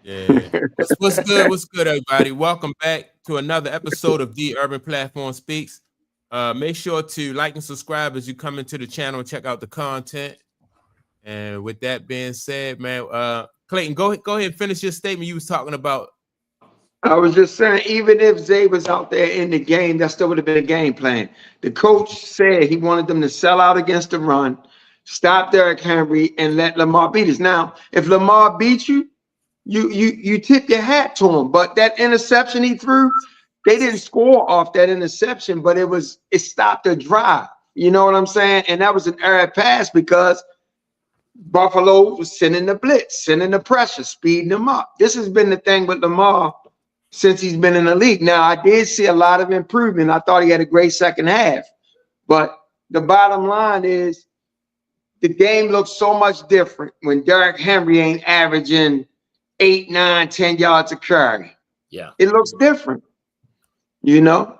Yeah. What's good? What's good, everybody? Welcome back to another episode of The Urban Platform Speaks. Make sure to like and subscribe as you come into the channel and check out the content. And with that being said, man, Clayton, go ahead and finish your statement you was talking about. I was just saying, even if Zay was out there in the game, that still would have been a game plan. The coach said he wanted them to sell out against the run, stop Derrick Henry, and let Lamar beat us. Now, if Lamar beats you, you tip your hat to him. But that interception he threw, they didn't score off that interception, but it stopped a drive. You know what I'm saying? And that was an error pass because Buffalo was sending the blitz, sending the pressure, speeding them up. This has been the thing with Lamar since he's been in the league. Now, I did see a lot of improvement. I thought he had a great second half. But the bottom line is the game looks so much different when Derrick Henry ain't averaging 8, 9, 10 yards a carry. Yeah. It looks different, you know?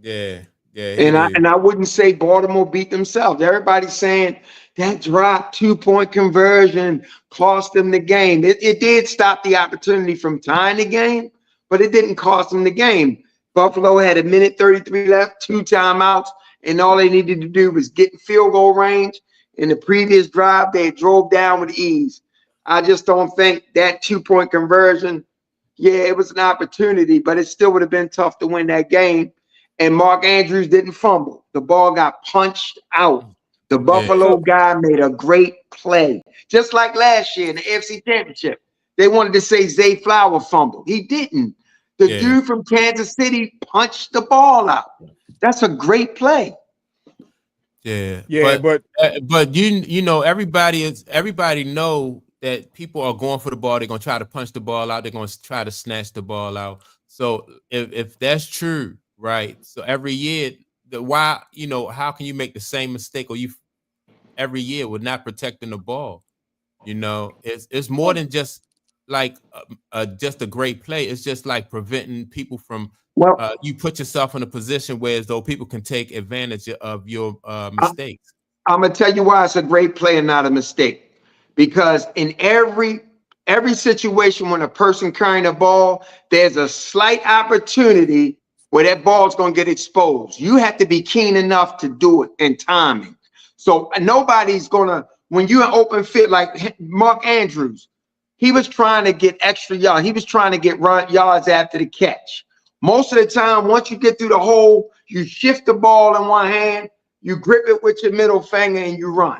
Yeah. And I wouldn't say Baltimore beat themselves. Everybody's saying that drop 2-point conversion cost them the game. It did stop the opportunity from tying the game, but it didn't cost them the game. Buffalo had 1:33 left, 2 timeouts, and all they needed to do was get in field goal range. In the previous drive, they drove down with ease. I just don't think that 2-point conversion, yeah, it was an opportunity, but it still would have been tough to win that game. And Mark Andrews didn't fumble. The ball got punched out. The Buffalo guy made a great play. Just like last year in the AFC Championship. They wanted to say Zay Flower fumbled. He didn't. The dude from Kansas City punched the ball out. That's a great play. Yeah, but you know, everybody know that people are going for the ball. They're gonna try to punch the ball out. They're gonna try to snatch the ball out. So if that's true, right? So every year, how can you make the same mistake or you every year with not protecting the ball? You know, it's more than just like just a great play. It's just like preventing people from you put yourself in a position where as though people can take advantage of your mistakes. I'm gonna tell you why it's a great play and not a mistake. Because in every situation when a person carrying a ball, there's a slight opportunity where that ball's gonna get exposed. You have to be keen enough to do it in timing. So nobody's gonna, when you're in open field, like Mark Andrews, he was trying to get extra yards. He was trying to get yards after the catch. Most of the time, once you get through the hole, you shift the ball in one hand, you grip it with your middle finger, and you run.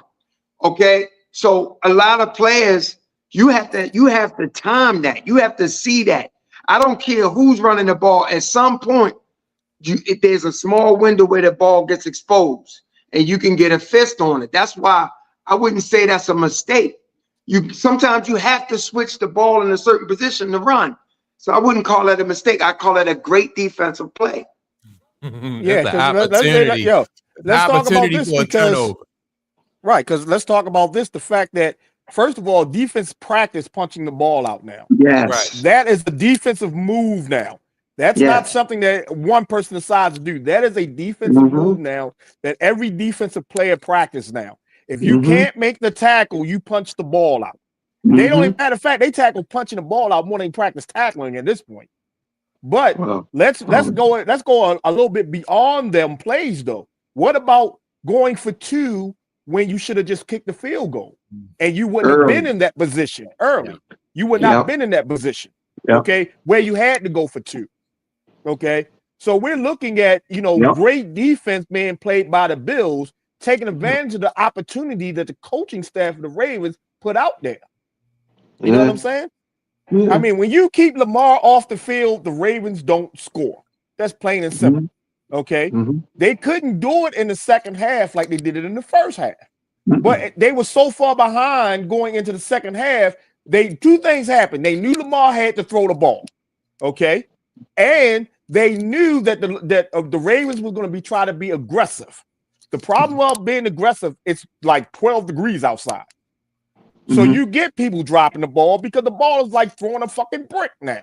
Okay, so a lot of players, you have to time that. You have to see that. I don't care who's running the ball. At some point, if there's a small window where the ball gets exposed, and you can get a fist on it. That's why I wouldn't say that's a mistake. Sometimes you have to switch the ball in a certain position to run. So I wouldn't call that a mistake. I call it a great defensive play. Yeah, let's talk about this because because let's talk about this. The fact that first of all, defense practice punching the ball out now. Yes, right. That is the defensive move now. That's not something that one person decides to do. That is a defensive move now that every defensive player practice now. If you can't make the tackle, you punch the ball out. They don't. Matter of fact, they tackle punching the ball out more than practice tackling at this point. But let's go a little bit beyond them plays though. What about going for 2 when you should have just kicked the field goal and you wouldn't have been in that position early? You would not have been in that position. Okay, where you had to go for 2. Okay, so we're looking at great defense being played by the Bills, taking advantage of the opportunity that the coaching staff of the Ravens put out there. You know what I'm saying? I mean, when you keep Lamar off the field, the Ravens don't score. That's plain and simple. Okay, they couldn't do it in the second half like they did it in the first half, but they were so far behind going into the second half. Two things happened. They knew Lamar had to throw the ball. Okay, and they knew that the Ravens were going to try to be aggressive. The problem of being aggressive, it's like 12 degrees outside. So you get people dropping the ball because the ball is like throwing a fucking brick now.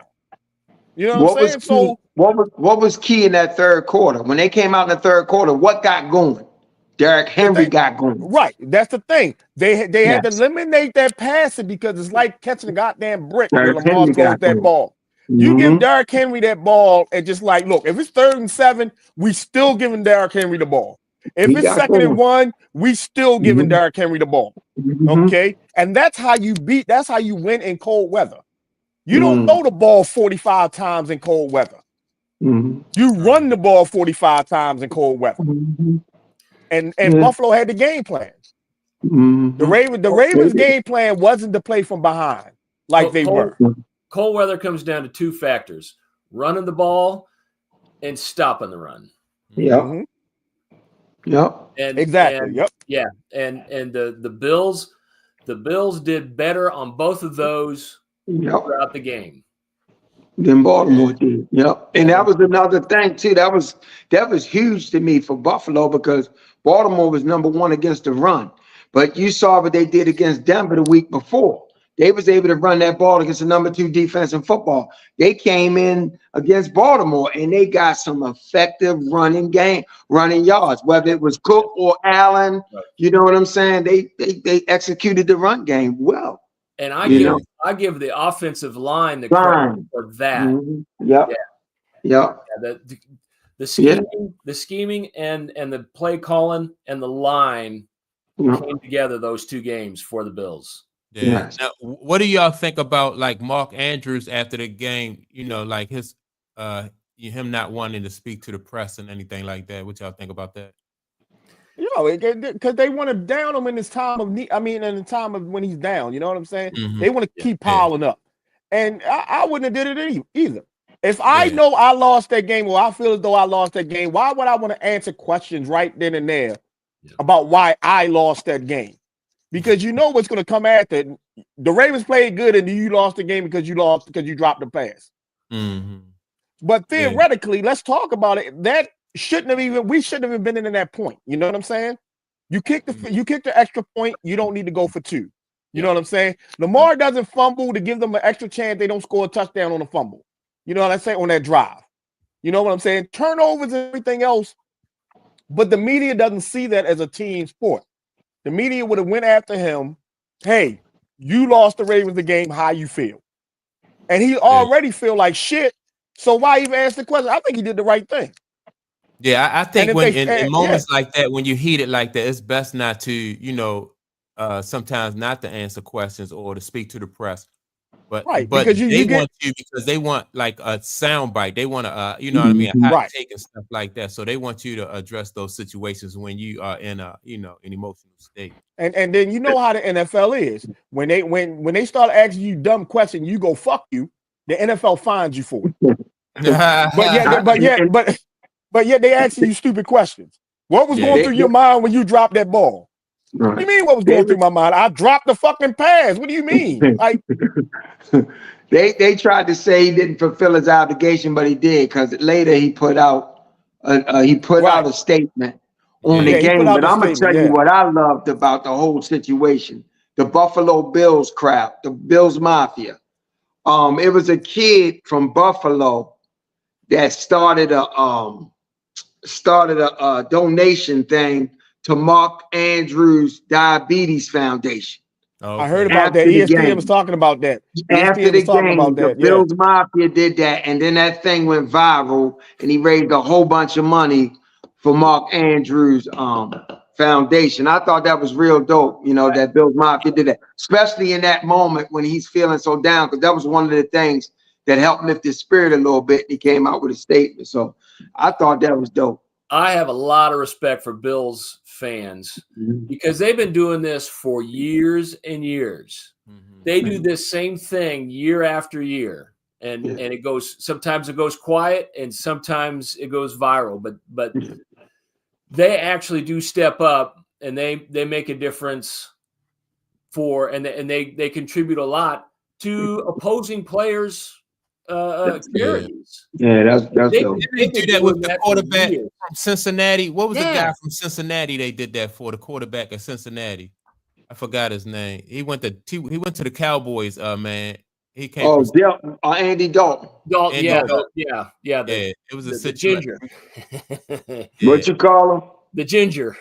You know what I'm saying? So what was key in that third quarter? When they came out in the third quarter, what got going? Derrick Henry got going. Right. That's the thing. They had to eliminate that passing because it's like catching a goddamn brick when Lamar throws that ball. You give Derrick Henry that ball and just like, look, if it's 3rd and 7, we still giving Derrick Henry the ball. If it's 2nd and 1, we still giving Derrick Henry the ball. Okay? And that's how you win in cold weather. You don't throw the ball 45 times in cold weather. You run the ball 45 times in cold weather. And Buffalo had the game plan. The Ravens game plan wasn't to play from behind like they were. Cold weather comes down to 2 factors: running the ball and stopping the run. Yep. Exactly. And the Bills did better on both of those throughout the game than Baltimore did. And that was another thing too. That was huge to me for Buffalo because Baltimore was number 1 against the run. But you saw what they did against Denver the week before. They was able to run that ball against the number 2 defense in football. They came in against Baltimore and they got some effective running yards, whether it was Cook or Allen. You know what I'm saying? They executed the run game well. And I give the offensive line the credit for that. The scheming and the play calling and the line came together those 2 games for the Bills. Yeah. Now, what do y'all think about like Mark Andrews after the game? You know, like his him not wanting to speak to the press and anything like that. What y'all think about that? You know, because they want to down him in his time of need. I mean, in the time of when he's down. You know what I'm saying? They want to keep piling up, and I wouldn't have did it either. If I know I lost that game, or I feel as though I lost that game, why would I want to answer questions right then and there about why I lost that game? Because you know what's going to come after. The Ravens played good, and you lost the game because you dropped the pass. But theoretically, let's talk about it. That we shouldn't have even been in that point. You know what I'm saying? You kick the extra point. You don't need to go for 2. You know what I'm saying? Lamar doesn't fumble to give them an extra chance. They don't score a touchdown on a fumble. You know what I'm saying? On that drive. You know what I'm saying? Turnovers and everything else. But the media doesn't see that as a team sport. The media would have went after him. Hey, you lost the Ravens the game. How you feel? And he already feel like shit. So why even ask the question? I think he did the right thing. Yeah, I think when in moments like that, when you heat it like that, it's best not to, sometimes not to answer questions or to speak to the press. But because they want like a sound bite. They want to, you know what I mean, a hot take and stuff like that. So they want you to address those situations when you are in a, an emotional state. And then you know how the NFL is. When they start asking you dumb questions, you go fuck you. The NFL fines you for it. but yet they asking you stupid questions. What was going through your mind when you dropped that ball? What do you mean? What was going through my mind? I dropped the fucking pass. What do you mean? Like they tried to say he didn't fulfill his obligation, but he did because later he put out a statement on the game. But I'm gonna tell you what I loved about the whole situation: the Buffalo Bills crowd, the Bills Mafia. It was a kid from Buffalo that started a donation thing to Mark Andrews Diabetes Foundation. I heard about that. ESPN was talking about that. After the game, the Bills Mafia did that, and then that thing went viral, and he raised a whole bunch of money for Mark Andrews Foundation. I thought that was real dope, that Bills Mafia did that, especially in that moment when he's feeling so down, because that was one of the things that helped lift his spirit a little bit. He came out with a statement. So I thought that was dope. I have a lot of respect for Bills fans because they've been doing this for years and years. They do this same thing year after year, and it goes. Sometimes it goes quiet, and sometimes it goes viral. But they actually do step up, and they make a difference and they contribute a lot to opposing players. That's dope. They do that with the quarterback from Cincinnati. What was the guy from Cincinnati they did that for? The quarterback of Cincinnati. I forgot his name. He went to the Cowboys, man. He came Andy Dalton. Yeah. It was a situation. Ginger. What you call him? The Ginger.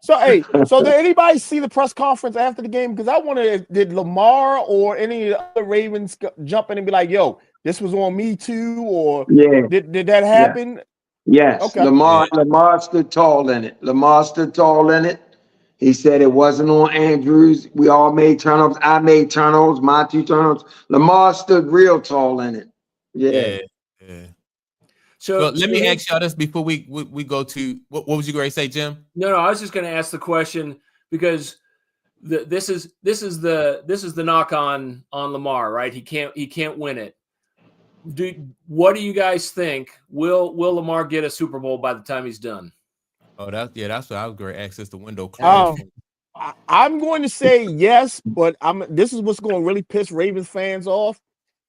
So did anybody see the press conference after the game? Because I wonder, did Lamar or any of the other Ravens jump in and be like, "Yo, this was on me too," or did that happen? Yes. Okay. Lamar stood tall in it. He said it wasn't on Andrews. We all made turnovers. I made turnovers, my 2 turnovers. Lamar stood real tall in it. Yeah. So let me ask y'all this before we go to what was you going to say, Jim? No, I was just going to ask the question because this is the knock on Lamar, right? He can't win it. What do you guys think? Will Lamar get a Super Bowl by the time he's done? Oh, that's what I was going to access the window closed. I'm going to say yes, but this is what's going to really piss Ravens fans off.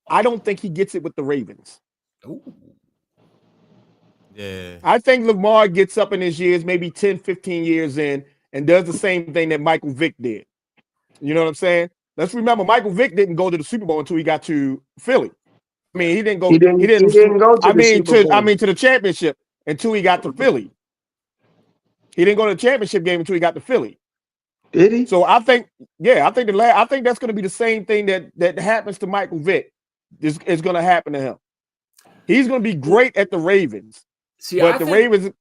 I don't think he gets it with the Ravens. Ooh. Yeah. I think Lamar gets up in his years, maybe 10, 15 years in, and does the same thing that Michael Vick did. You know what I'm saying? Let's remember, Michael Vick didn't go to the Super Bowl until he got to Philly. I mean, he didn't go. He didn't go to the championship until he got to Philly. He didn't go to the championship game until he got to Philly. Did he? So I think that's going to be the same thing that happens to Michael Vick. Is going to happen to him. He's going to be great at the Ravens. Ravens.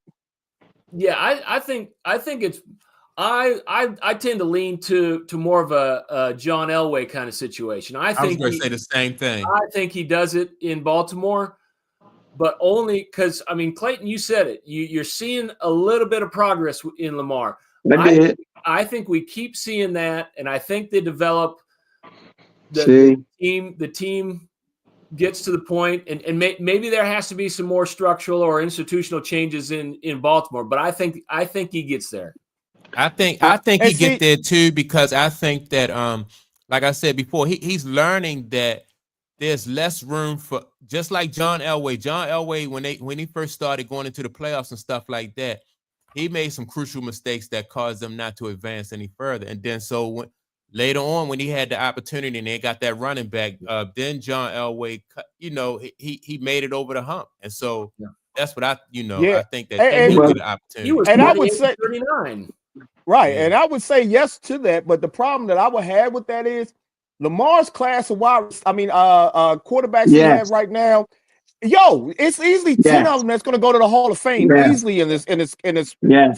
Yeah, I think it's. I tend to lean to more of a John Elway kind of situation. I was going to say the same thing. I think he does it in Baltimore, but only because Clayton, you said it. You're seeing a little bit of progress in Lamar. I think we keep seeing that, and I think they develop the team gets to the point, and maybe there has to be some more structural or institutional changes in Baltimore. But I think he gets there. I think he get there too, because I think that like I said before, he's learning that there's less room for, just like John Elway. John Elway, when he first started going into the playoffs and stuff like that, he made some crucial mistakes that caused them not to advance any further. And then later on, when he had the opportunity and they got that running back, then John Elway, he made it over the hump. And so that's what I think that he get an opportunity. He was and I would say 39. Right. Yeah. And I would say yes to that. But the problem that I would have with that is Lamar's class of quarterbacks he has right now. It's easily 10 of them that's going to go to the Hall of Fame easily in this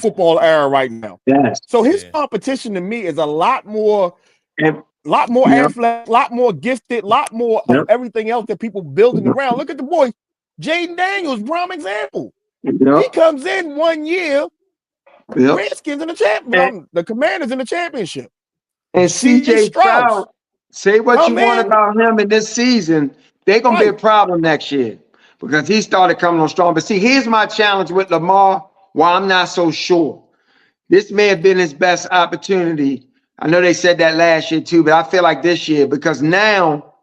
football era right now. Yes. So his competition to me is a lot more athletic, a lot more gifted, a lot more of everything else that people building around. Look at the boy, Jaden Daniels, prime example. He comes in 1 year. Redskins in the championship, the Commanders in the championship, and CJ Stroud. Say what you want about him in this season, they're gonna be a problem next year because he started coming on strong. But see, here's my challenge with Lamar. Why I'm not so sure. This may have been his best opportunity. I know they said that last year too, but I feel like this year, because now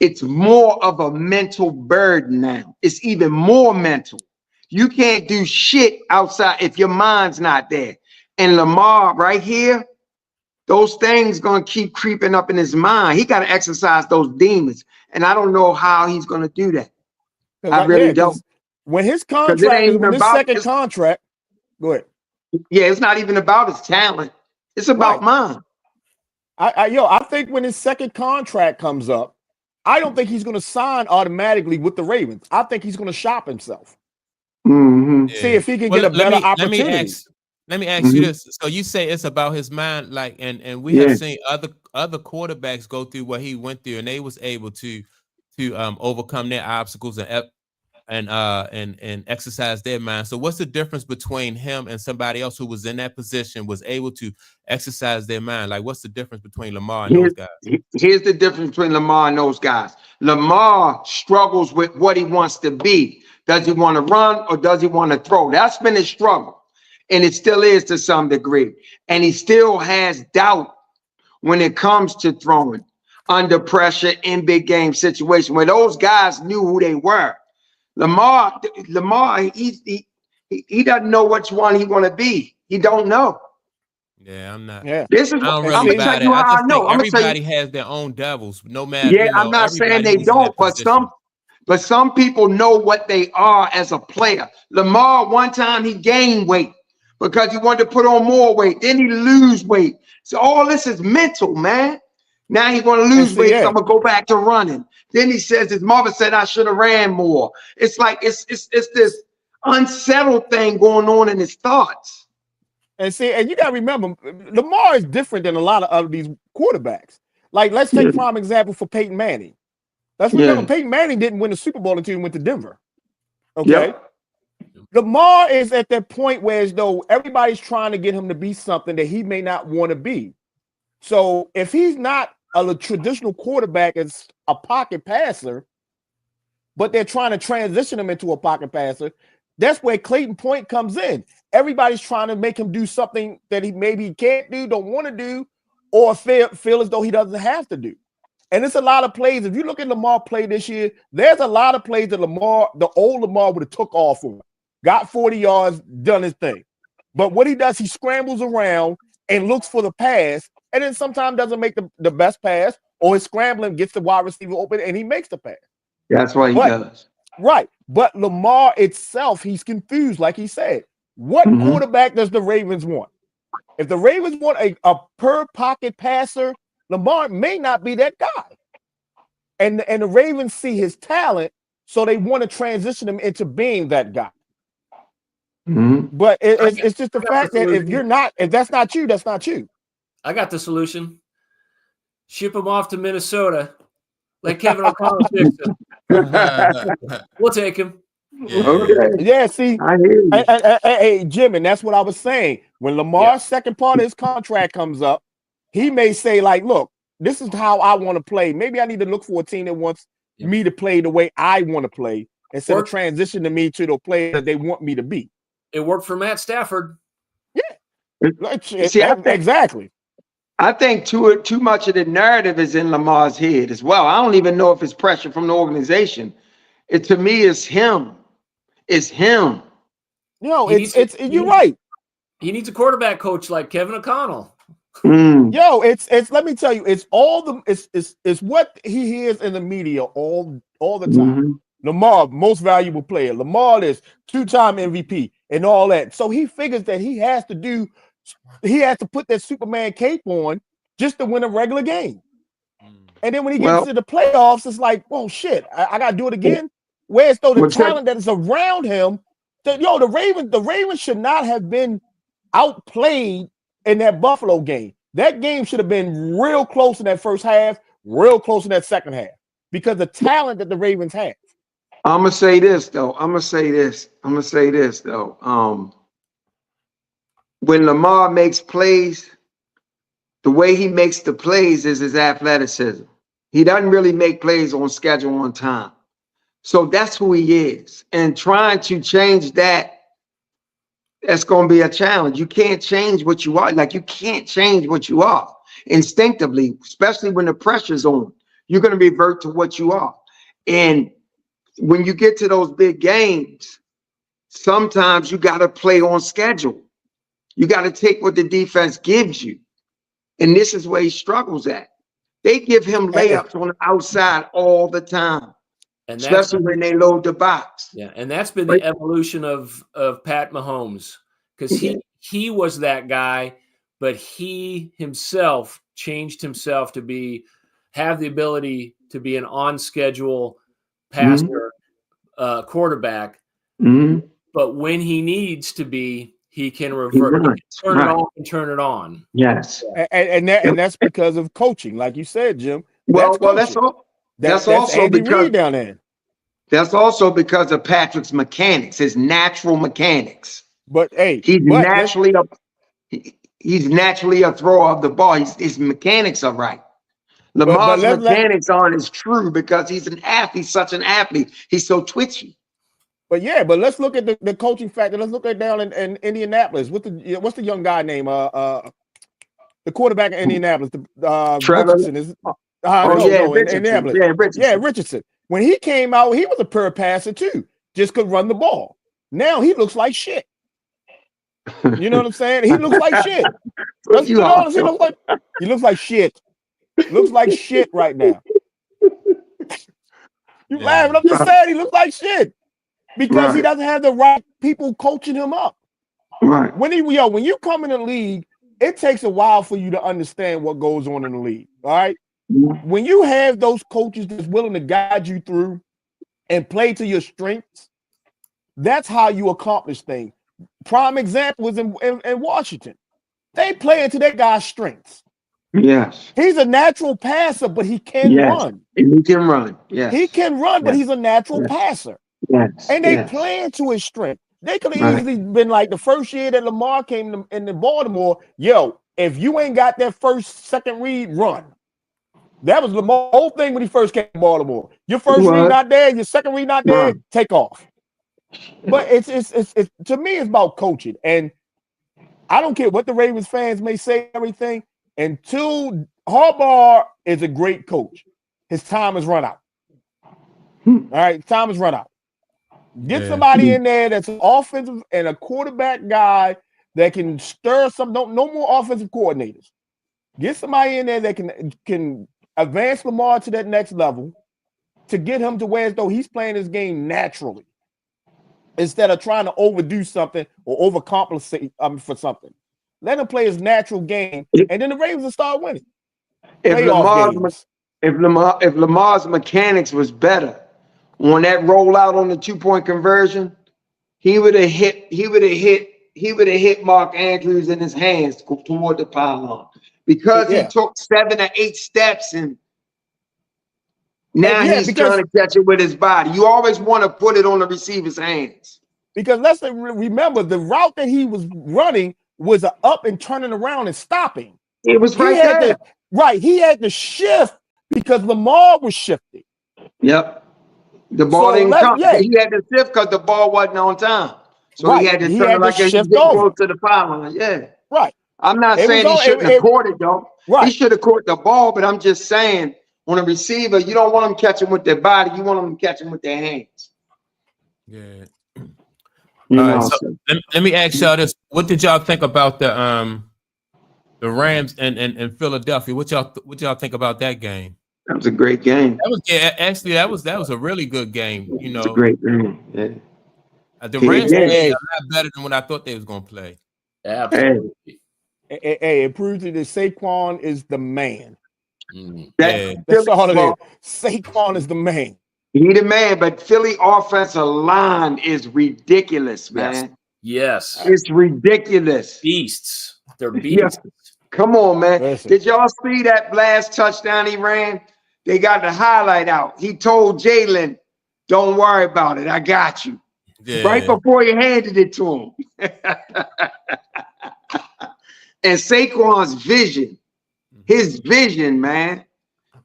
it's more of a mental burden. Now it's even more mental. You can't do shit outside if your mind's not there. And Lamar right here, those things going to keep creeping up in his mind. He got to exercise those demons. And I don't know how he's going to do that. I really don't. When his contract, second contract, go ahead. Yeah, it's not even about his talent. It's about mine. I think when his second contract comes up, I don't think he's going to sign automatically with the Ravens. I think he's going to shop himself. Mm-hmm. See if he can get a better opportunity. Let me ask you this. So you say it's about his mind, and we have seen other quarterbacks go through what he went through, and they was able to overcome their obstacles and exercise their mind. So what's the difference between him and somebody else who was in that position, was able to exercise their mind? Like, what's the difference between Lamar and those guys? Here's the difference between Lamar and those guys. Lamar struggles with what he wants to be. Does he want to run or does he want to throw? That's been his struggle. And it still is to some degree. And he still has doubt when it comes to throwing under pressure in big game situations where those guys knew who they were. Lamar, he doesn't know which one he want to be. He don't know. Yeah, I'm not. Yeah. This is I'm gonna tell you how I know. Everybody has their own devils, no matter. Yeah, I'm not saying they don't, but some people know what they are as a player. Lamar, one time he gained weight, because he wanted to put on more weight. Then he lose weight. So all this is mental, man. Now he want to lose weight, so I'm gonna go back to running. Then he says his mother said I should have ran more. It's like it's this unsettled thing going on in his thoughts. And see, and you gotta remember, Lamar is different than a lot of other these quarterbacks. Like, let's take prime example for Peyton Manning. Let's remember, Peyton Manning didn't win the Super Bowl until he went to Denver. Okay. Lamar is at that point where as though everybody's trying to get him to be something that he may not want to be. So if he's not a traditional quarterback as a pocket passer, but they're trying to transition him into a pocket passer, that's where Clayton Point comes in. Everybody's trying to make him do something that he maybe can't do, don't want to do, or feel as though he doesn't have to do. And it's a lot of plays. If you look at Lamar play this year, there's a lot of plays that the old Lamar would have took off for him. Got 40 yards, done his thing. But what he does, he scrambles around and looks for the pass, and then sometimes doesn't make the best pass, or his scrambling gets the wide receiver open and he makes the pass. That's what he does. Right. But Lamar itself, he's confused, like he said. What quarterback does the Ravens want? If the Ravens want a per pocket passer, Lamar may not be that guy. And the Ravens see his talent, so they want to transition him into being that guy. But it's just the fact that if that's not you, that's not you. I got the solution. Ship him off to Minnesota. Let Kevin O'Connell fix him. We'll take him. Okay. Yeah, see, I hear you. Hey, Jim, and that's what I was saying. When Lamar's second part of his contract comes up, he may say, like, look, this is how I want to play. Maybe I need to look for a team that wants me to play the way I want to play instead of transitioning me to the player that they want me to be. It worked for Matt Stafford. Yeah. See, exactly. I think too much of the narrative is in Lamar's head as well. I don't even know if it's pressure from the organization. To me, it's him. It's him. No, you're right. He needs a quarterback coach like Kevin O'Connell. Yo, it's let me tell you, it's what he hears in the media all the time. Lamar, most valuable player. Lamar is 2-time MVP and all that. So he figures that he has to put that Superman cape on just to win a regular game. And then when he gets to the playoffs, it's like, oh shit, I gotta do it again. Whereas though the talent that is around him, the Ravens should not have been outplayed in that Buffalo game. That game should have been real close in that first half, real close in that second half, because the talent that the Ravens have. I'm gonna say this though. When Lamar makes plays, the way he makes the plays is his athleticism. He doesn't really make plays on schedule on time. So that's who he is. And trying to change that, that's going to be a challenge. You can't change what you are. Like, you can't change what you are instinctively, especially when the pressure's on. You're going to revert to what you are. And when you get to those big games, sometimes you got to play on schedule. You got to take what the defense gives you. And this is where he struggles at. They give him layups on the outside all the time. And especially when they load the box. Yeah, and that's been the evolution of Pat Mahomes, because he was that guy, but he himself changed himself to have the ability to be an on-schedule passer, quarterback. But when he needs to be, he can revert, he can turn it off and turn it on. Yes, and that's because of coaching, like you said, Jim. That's all. That's also Andy because Reid down there. That's also because of Patrick's mechanics, his natural mechanics. But hey, he's naturally a thrower of the ball. His mechanics are right. Lamar's mechanics aren't as true because he's an athlete, such an athlete. He's so twitchy. But let's look at the coaching factor. Let's look at down in Indianapolis. What's the young guy name? The quarterback in Indianapolis. Trevor. Richardson is. Richardson. When he came out, he was a pure passer too. Just could run the ball. Now he looks like shit. You know what I'm saying? He looks like shit. Let's be honest. He looks like shit. Looks like shit right now. You laughing? I'm just saying he looks like shit because he doesn't have the right people coaching him up. Right. When you come in the league, it takes a while for you to understand what goes on in the league. All right. Mm-hmm. When you have those coaches that's willing to guide you through and play to your strengths, that's how you accomplish things. Prime example is in Washington. They play into their guy's strengths. Yes. He's a natural passer, but he can run. And he can run. Yes. He can run, but he's a natural passer. Yes. And they play into his strength. They could have easily been like the first year that Lamar came in Baltimore. Yo, if you ain't got that second read, run. That was Lamar's whole thing when he first came to Baltimore. Your first read not there, your second read not there, take off. But it's to me, it's about coaching. And I don't care what the Ravens fans may say, everything. Until Harbaugh is a great coach, his time has run out. All right, time has run out. Get somebody in there that's an offensive and a quarterback guy that can stir some. No more offensive coordinators. Get somebody in there that can advance Lamar to that next level to get him to where as though he's playing his game naturally instead of trying to overdo something or overcompensate for something. Let him play his natural game, and then the Ravens will start winning. If Lamar's mechanics was better on that rollout on the 2-point conversion, he would have hit Mark Andrews in his hands toward the pylon because he took 7 or 8 steps and now he's trying to catch it with his body. You always want to put it on the receiver's hands. Because let's remember the route that he was running was a up and turning around and stopping. It was right there. He had to shift because Lamar was shifting. Yep. The ball didn't come. He had to shift because the ball wasn't on time. So he had to turn it like he was getting close to the pylon. Yeah. Right. I'm not saying he shouldn't have caught it, though. Right. He should have caught the ball, but I'm just saying on a receiver, you don't want them catching with their body. You want them catching with their hands. Yeah. All right, so let me ask y'all this: what did y'all think about the Rams and Philadelphia? What y'all think about that game? That was a great game. That was a really good game. You know, it's a great game. Yeah. The Rams played a lot better than what I thought they was gonna play. Absolutely. Hey, it proves that Saquon is the man. That's all it is. Saquon is the man. He the man, but Philly offensive line is ridiculous, man. Yes. It's ridiculous. Beasts. They're beasts. Yeah. Come on, man. Listen. Did y'all see that last touchdown he ran? They got the highlight out. He told Jalen, don't worry about it. I got you. Yeah. Right before he handed it to him. And Saquon's vision, his vision, man.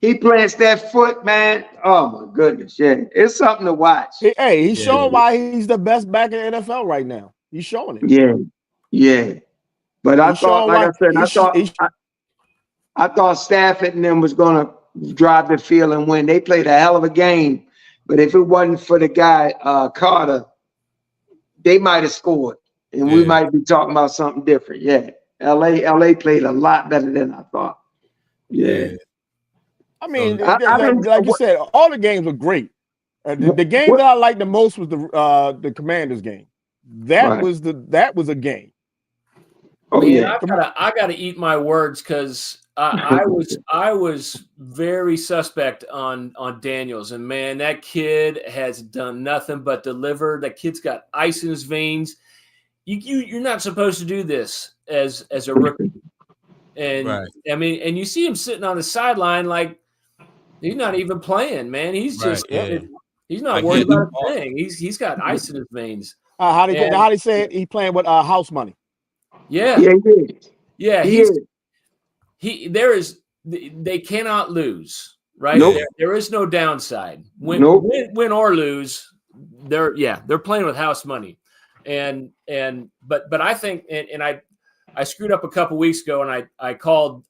He plants that foot, man. Oh my goodness, yeah, it's something to watch. Hey, he's showing why he's the best back in the NFL right now. He's showing it. Yeah. But I thought, like I said, I thought Stafford and them was gonna drive the field and win. They played a hell of a game, but if it wasn't for the guy Carter, they might have scored, and we might be talking about something different. Yeah, LA played a lot better than I thought. Yeah. I mean, like you said, all the games were great. The game that I liked the most was the Commanders game. That was a game. Oh yeah, I gotta eat my words because I was very suspect on Daniels, and man, that kid has done nothing but deliver. That kid's got ice in his veins. You're not supposed to do this as a rookie. And I mean, and you see him sitting on the sideline like he's not even playing, man. He's just he's not worried about a thing. He's got ice in his veins. How do you say it? He playing with house money. Yeah. Yeah, they cannot lose, right? Nope. There is no downside. Win or lose, they're playing with house money. But I think and I screwed up a couple weeks ago and I called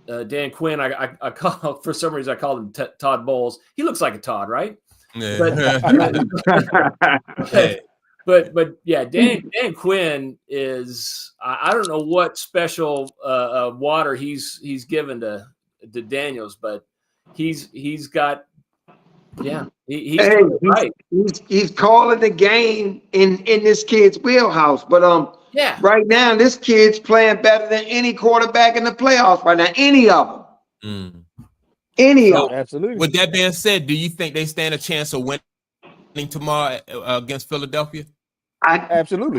Dan Quinn. I called for some reason I called him Todd Bowles. He looks like a Todd, right? Yeah. But yeah, Dan Quinn is I don't know what special water he's given to Daniels, but he's got Yeah, he's calling the game in this kid's wheelhouse. But yeah, right now this kid's playing better than any quarterback in the playoffs right now. Any of them. Any of them. Absolutely. With that being said, do you think they stand a chance of winning tomorrow against Philadelphia? Absolutely.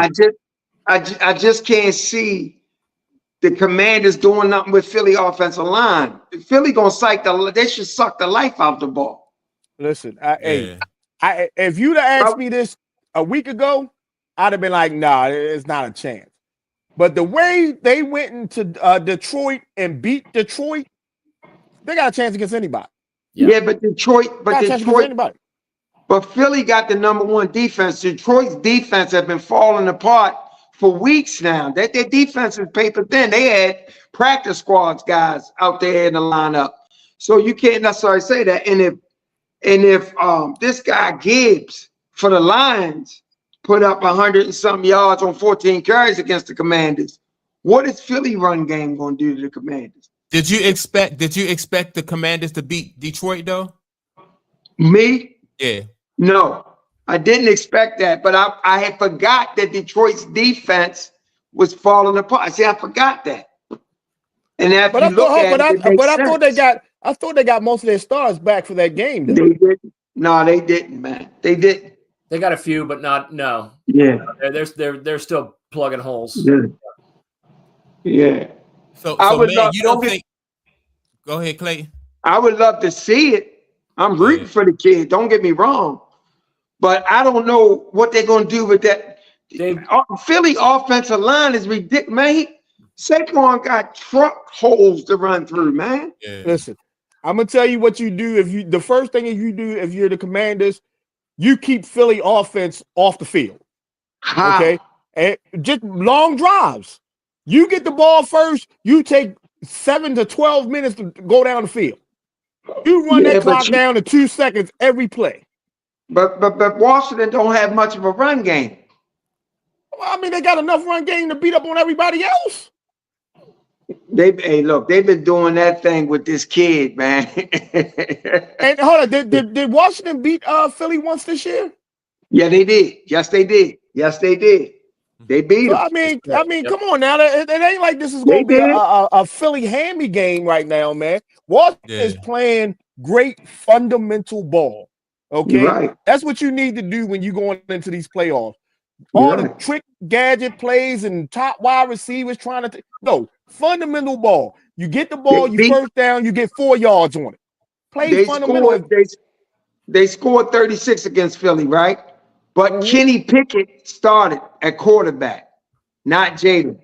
I just can't see the Commanders doing nothing with Philly offensive line. Philly gonna they should suck the life out the ball. Listen, if you'd have asked me this a week ago, I'd have been like, nah, it's not a chance. But the way they went into Detroit and beat Detroit, they got a chance against anybody. Yeah, but Detroit, anybody. But Philly got the number one defense. Detroit's defense has been falling apart for weeks now. Their defense is paper thin. They had practice squads guys out there in the lineup. So you can't necessarily say that. And if this guy Gibbs for the Lions put up 100 and something yards on 14 carries against the Commanders, what is Philly run game going to do to the Commanders? Did you expect the Commanders to beat Detroit though? Me? Yeah. No, I didn't expect that, but I had forgot that Detroit's defense was falling apart. See, I forgot that. And after I thought they got most of their stars back for that game. Though. They didn't. No, they didn't, man. They didn't. They got a few, but no. Yeah. They're still plugging holes. Yeah. So man, you don't think? Go ahead, Clay. I would love to see it. I'm rooting for the kid. Don't get me wrong, but I don't know what they're going to do with that. Philly offensive line is ridiculous, man. Saquon got truck holes to run through, man. Yeah. Listen, I'm gonna tell you what you do the first thing you do if you're the Commanders, you keep Philly offense off the field. Okay, and just long drives. You get the ball first. You take 7 to 12 minutes to go down the field. You run that clock down to 2 seconds every play. But Washington don't have much of a run game. Well, I mean, they got enough run game to beat up on everybody else. They've been doing that thing with this kid, man. And hold on, did Washington beat Philly once this year? Yeah, they did. Yes, they did. They beat them. I mean, come on now. It ain't like this is going to be a Philly hammy game right now, man. Washington is playing great fundamental ball. Okay, that's what you need to do when you're going into these playoffs. All the trick gadget plays and top wide receivers trying to fundamental ball. You get the ball, you first down, you get 4 yards on it. Play fundamental. They scored 36 against Philly, right? But Kenny Pickett started at quarterback, not Jaden,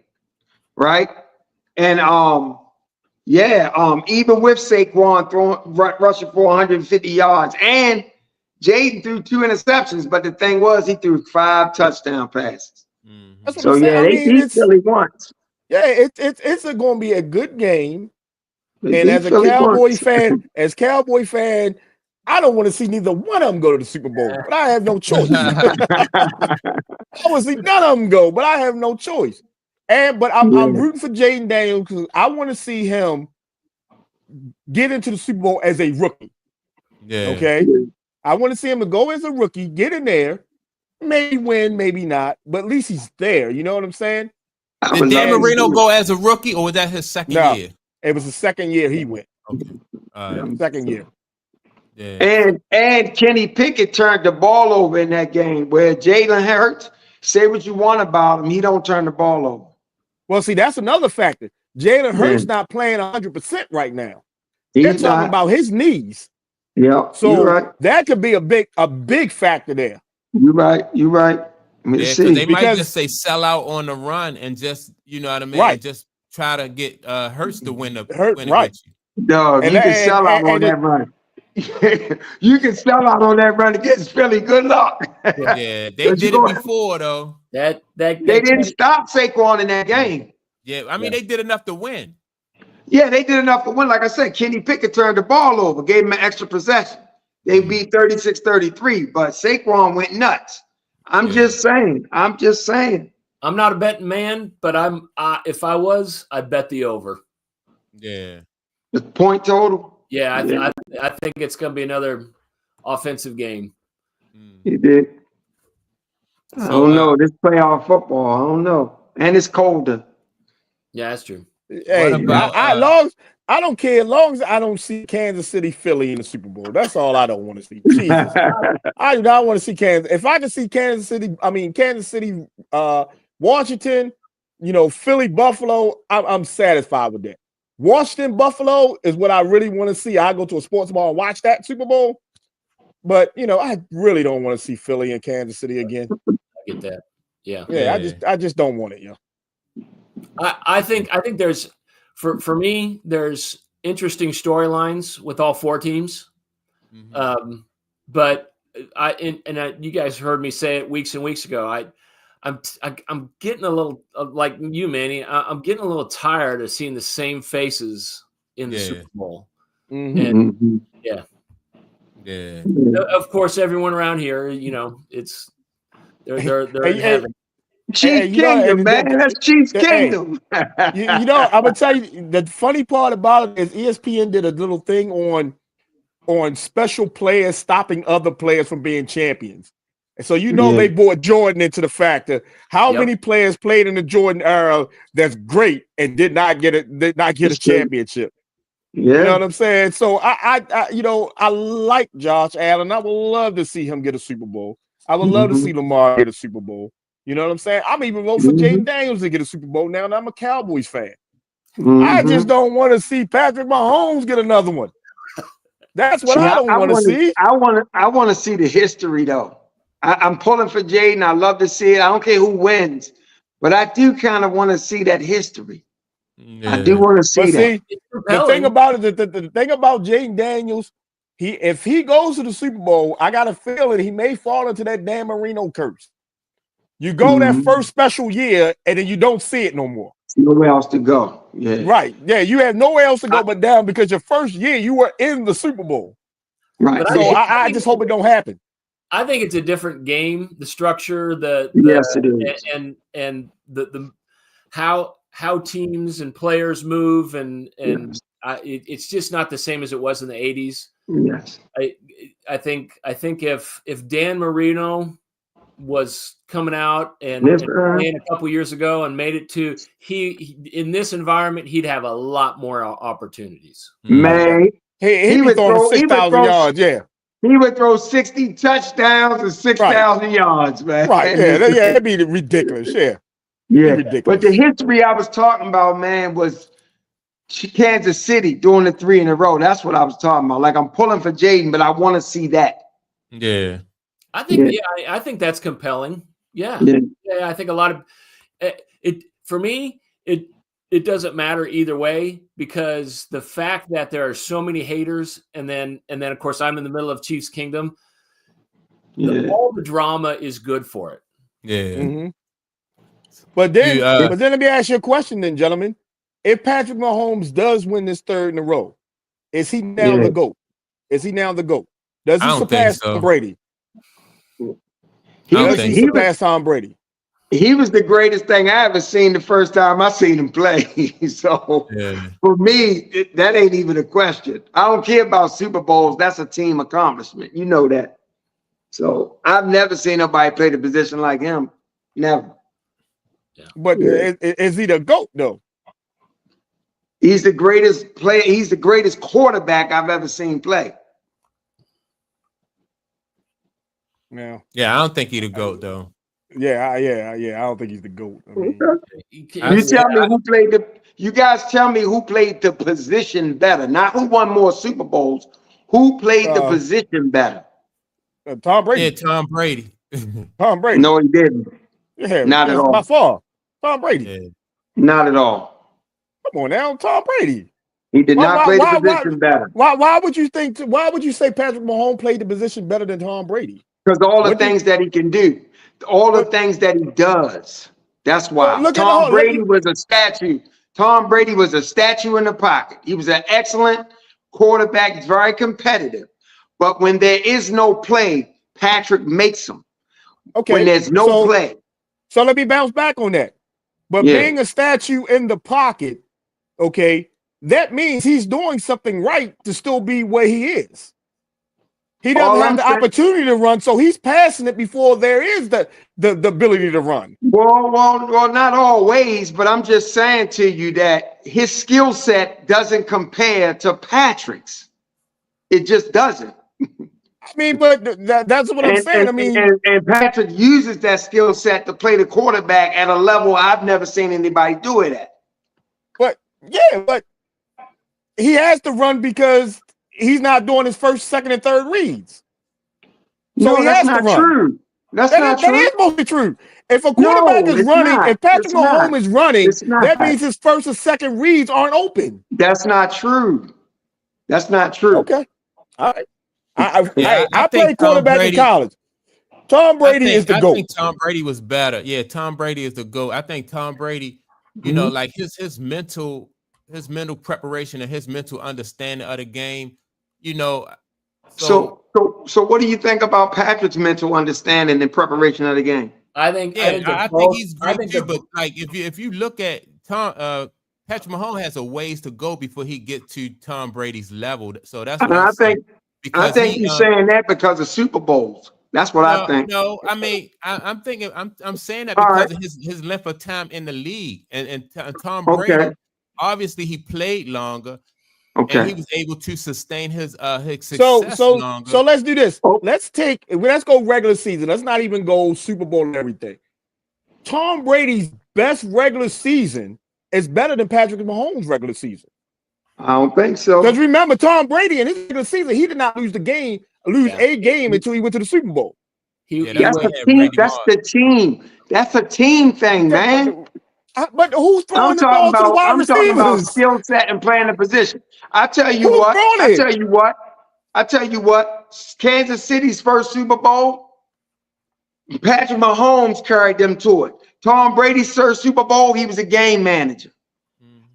right? And even with Saquon rushing for 150 yards, and Jaden threw 2 interceptions, but the thing was he threw 5 touchdown passes. So they beat Philly once. Yeah, it's going to be a good game. And as a Cowboy fan, I don't want to see neither one of them go to the Super Bowl, but I have no choice. I want to see none of them go, but I have no choice. But I'm rooting for Jaden Daniels because I want to see him get into the Super Bowl as a rookie. Yeah. Okay. I want to see him to go as a rookie, get in there, maybe win, maybe not, but at least he's there. You know what I'm saying? Did Dan Marino go as a rookie, or was that his second year? It was the second year he went. Okay. Second year. Yeah. And Kenny Pickett turned the ball over in that game where Jalen Hurts, say what you want about him, he don't turn the ball over. Well, see, that's another factor. Jalen Hurts not playing 100% right now. They're talking about his knees. Yeah. So that could be a big factor there. You're right. They might just say sell out on the run and just, you know what I mean? Right. Just try to get Hurts to win the right. No, you can sell out on that run. You can sell out on that run against Philly. Good luck. Yeah, they did it before though. They didn't stop Saquon in that game. Yeah, I mean they did enough to win. Yeah, they did enough to win. Like I said, Kenny Pickett turned the ball over, gave him an extra possession. They beat 36-33, but Saquon went nuts. I'm just saying. I'm not a betting man, but if I was, I'd bet the over. Yeah. The point total. Yeah, I think it's going to be another offensive game. He did. I don't know. This playoff football, I don't know. And it's colder. Yeah, that's true. Hey, I don't care as long as I don't see Kansas City, Philly in the Super Bowl. That's all I don't want to see. Jesus, I do not want to see Kansas. If I can see Kansas City, Washington, Philly, Buffalo, I'm satisfied with that. Washington, Buffalo is what I really want to see. I go to a sports bar and watch that Super Bowl. But I really don't want to see Philly and Kansas City again. I get that. Yeah. I just don't want it. I think there's for me there's interesting storylines with all four teams. But you guys heard me say it weeks and weeks ago. I'm getting a little like you, Manny. I'm getting a little tired of seeing the same faces in the Super Bowl. And yeah. Of course, everyone around here, it's they're in heaven. Chiefs Kingdom, man. That's Chiefs Kingdom. I'm gonna tell you the funny part about it is ESPN did a little thing on special players stopping other players from being champions. And so they brought Jordan into the factor. How many players played in the Jordan era that's great and did not get a championship? Yeah. You know what I'm saying? So I like Josh Allen. I would love to see him get a Super Bowl. I would love to see Lamar get a Super Bowl. You know what I'm saying? I'm even voting for Jaden Daniels to get a Super Bowl now, and I'm a Cowboys fan. I just don't want to see Patrick Mahomes get another one. That's what I don't want to see. I want to see the history though. I'm pulling for Jaden. I love to see it. I don't care who wins, but I do kind of want to see that history. Yeah. I do want to see that. The thing about it, the thing about Jaden Daniels, if he goes to the Super Bowl, I got a feeling he may fall into that Dan Marino curse. You go that first special year, and then you don't see it no more. Nowhere else to go. Yeah. Right. Yeah, you have nowhere else to go but down because your first year you were in the Super Bowl. Right. So I just hope it don't happen. I think it's a different game. The structure, yes, it is, and the how teams and players move, and it's just not the same as it was in the 80s. Yes. I think if Dan Marino was coming out and playing a couple years ago and made it to he in this environment, he'd have a lot more opportunities. Man, he would throw 6,000 yards. Yeah, he would throw 60 touchdowns and 6,000 yards, man. Right? Yeah, that'd be ridiculous. Yeah. Ridiculous. But the history I was talking about, man, was Kansas City doing the 3 in a row. That's what I was talking about. Like, I'm pulling for Jaden, but I want to see that. Yeah. I think I think that's compelling. Yeah. I think a lot of it for me, it doesn't matter either way, because the fact that there are so many haters, and then of course I'm in the middle of Chiefs Kingdom. All the drama is good for it. Yeah. But then let me ask you a question, then, gentlemen. If Patrick Mahomes does win this 3rd in a row, is he now the GOAT? Is he now the GOAT? Does he surpass Tom Brady? He surpassed Tom Brady. He was the greatest thing I ever seen the first time I seen him play. So for me, that ain't even a question. I don't care about Super Bowls. That's a team accomplishment. You know that. So I've never seen nobody play the position like him. Never. Yeah. But is he the GOAT though? He's the greatest player. He's the greatest quarterback I've ever seen play. Yeah, I don't think he's the GOAT though. Yeah. I don't think he's the GOAT. I mean, you guys tell me who played the position better, not who won more Super Bowls. Who played the position better? Tom Brady. Yeah, Tom Brady. Tom Brady. No, he didn't. Yeah, not at all. By far. Tom Brady. Yeah. Not at all. Come on now, Tom Brady. He did not play the position better. Why would you say Patrick Mahomes played the position better than Tom Brady? Because all the things that he can do, all the things that he does. That's why. Tom Brady was a statue. Tom Brady was a statue in the pocket. He was an excellent quarterback, very competitive. But when there is no play, Patrick makes them. Okay. When there's no play. So let me bounce back on that. But being a statue in the pocket, okay, that means he's doing something right to still be where he is. He doesn't have the opportunity to run, so he's passing it before there is the ability to run. Well, not always, but I'm just saying to you that his skill set doesn't compare to Patrick's. It just doesn't. I mean, but that's what I'm saying. I mean, and Patrick uses that skill set to play the quarterback at a level I've never seen anybody do it at. But he has to run because he's not doing his first, second, and third reads. So no, that's not true. That's not true. That is mostly true. If a quarterback is running, if Patrick Mahomes is running, that means his first or second reads aren't open. That's not true. That's not true. Okay. All right. I played quarterback in college. Tom Brady is the GOAT. I think Tom Brady was better. Yeah, Tom Brady is the GOAT. I think Tom Brady, you know, like his mental preparation and his mental understanding of the game, you know. So what do you think about Patrick's mental understanding and preparation of the game? I think he's great too. But like if you look at Patrick Mahomes has a ways to go before he gets to Tom Brady's level. So that's what I think. I think he's saying that because of Super Bowls. That's what I think. No, I mean I'm thinking I'm saying that because of his length of time in the league and Tom Brady. Obviously, he played longer. And he was able to sustain his success longer. So let's do this. Let's go regular season. Let's not even go Super Bowl and everything. Tom Brady's best regular season is better than Patrick Mahomes' regular season. I don't think so. Because remember, Tom Brady in his regular season, he did not lose a game until he went to the Super Bowl. That's the team. That's a team thing, man. But who's throwing the ball to the wide receivers? I'm talking about skill set and playing the position. I tell you what. Kansas City's first Super Bowl, Patrick Mahomes carried them to it. Tom Brady's first Super Bowl, he was a game manager.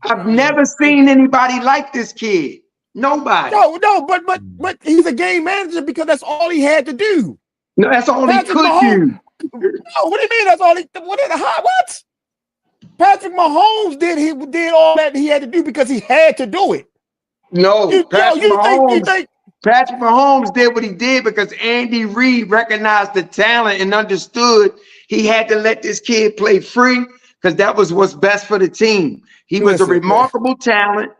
I've never seen anybody like this kid. Nobody. No, but he's a game manager because that's all he had to do. No, that's all he could do. No, what do you mean? That's all he? What? Patrick Mahomes did all that he had to do because he had to do it. No, Patrick Mahomes did what he did because Andy Reid recognized the talent and understood he had to let this kid play free because that was what's best for the team. He was a remarkable talent.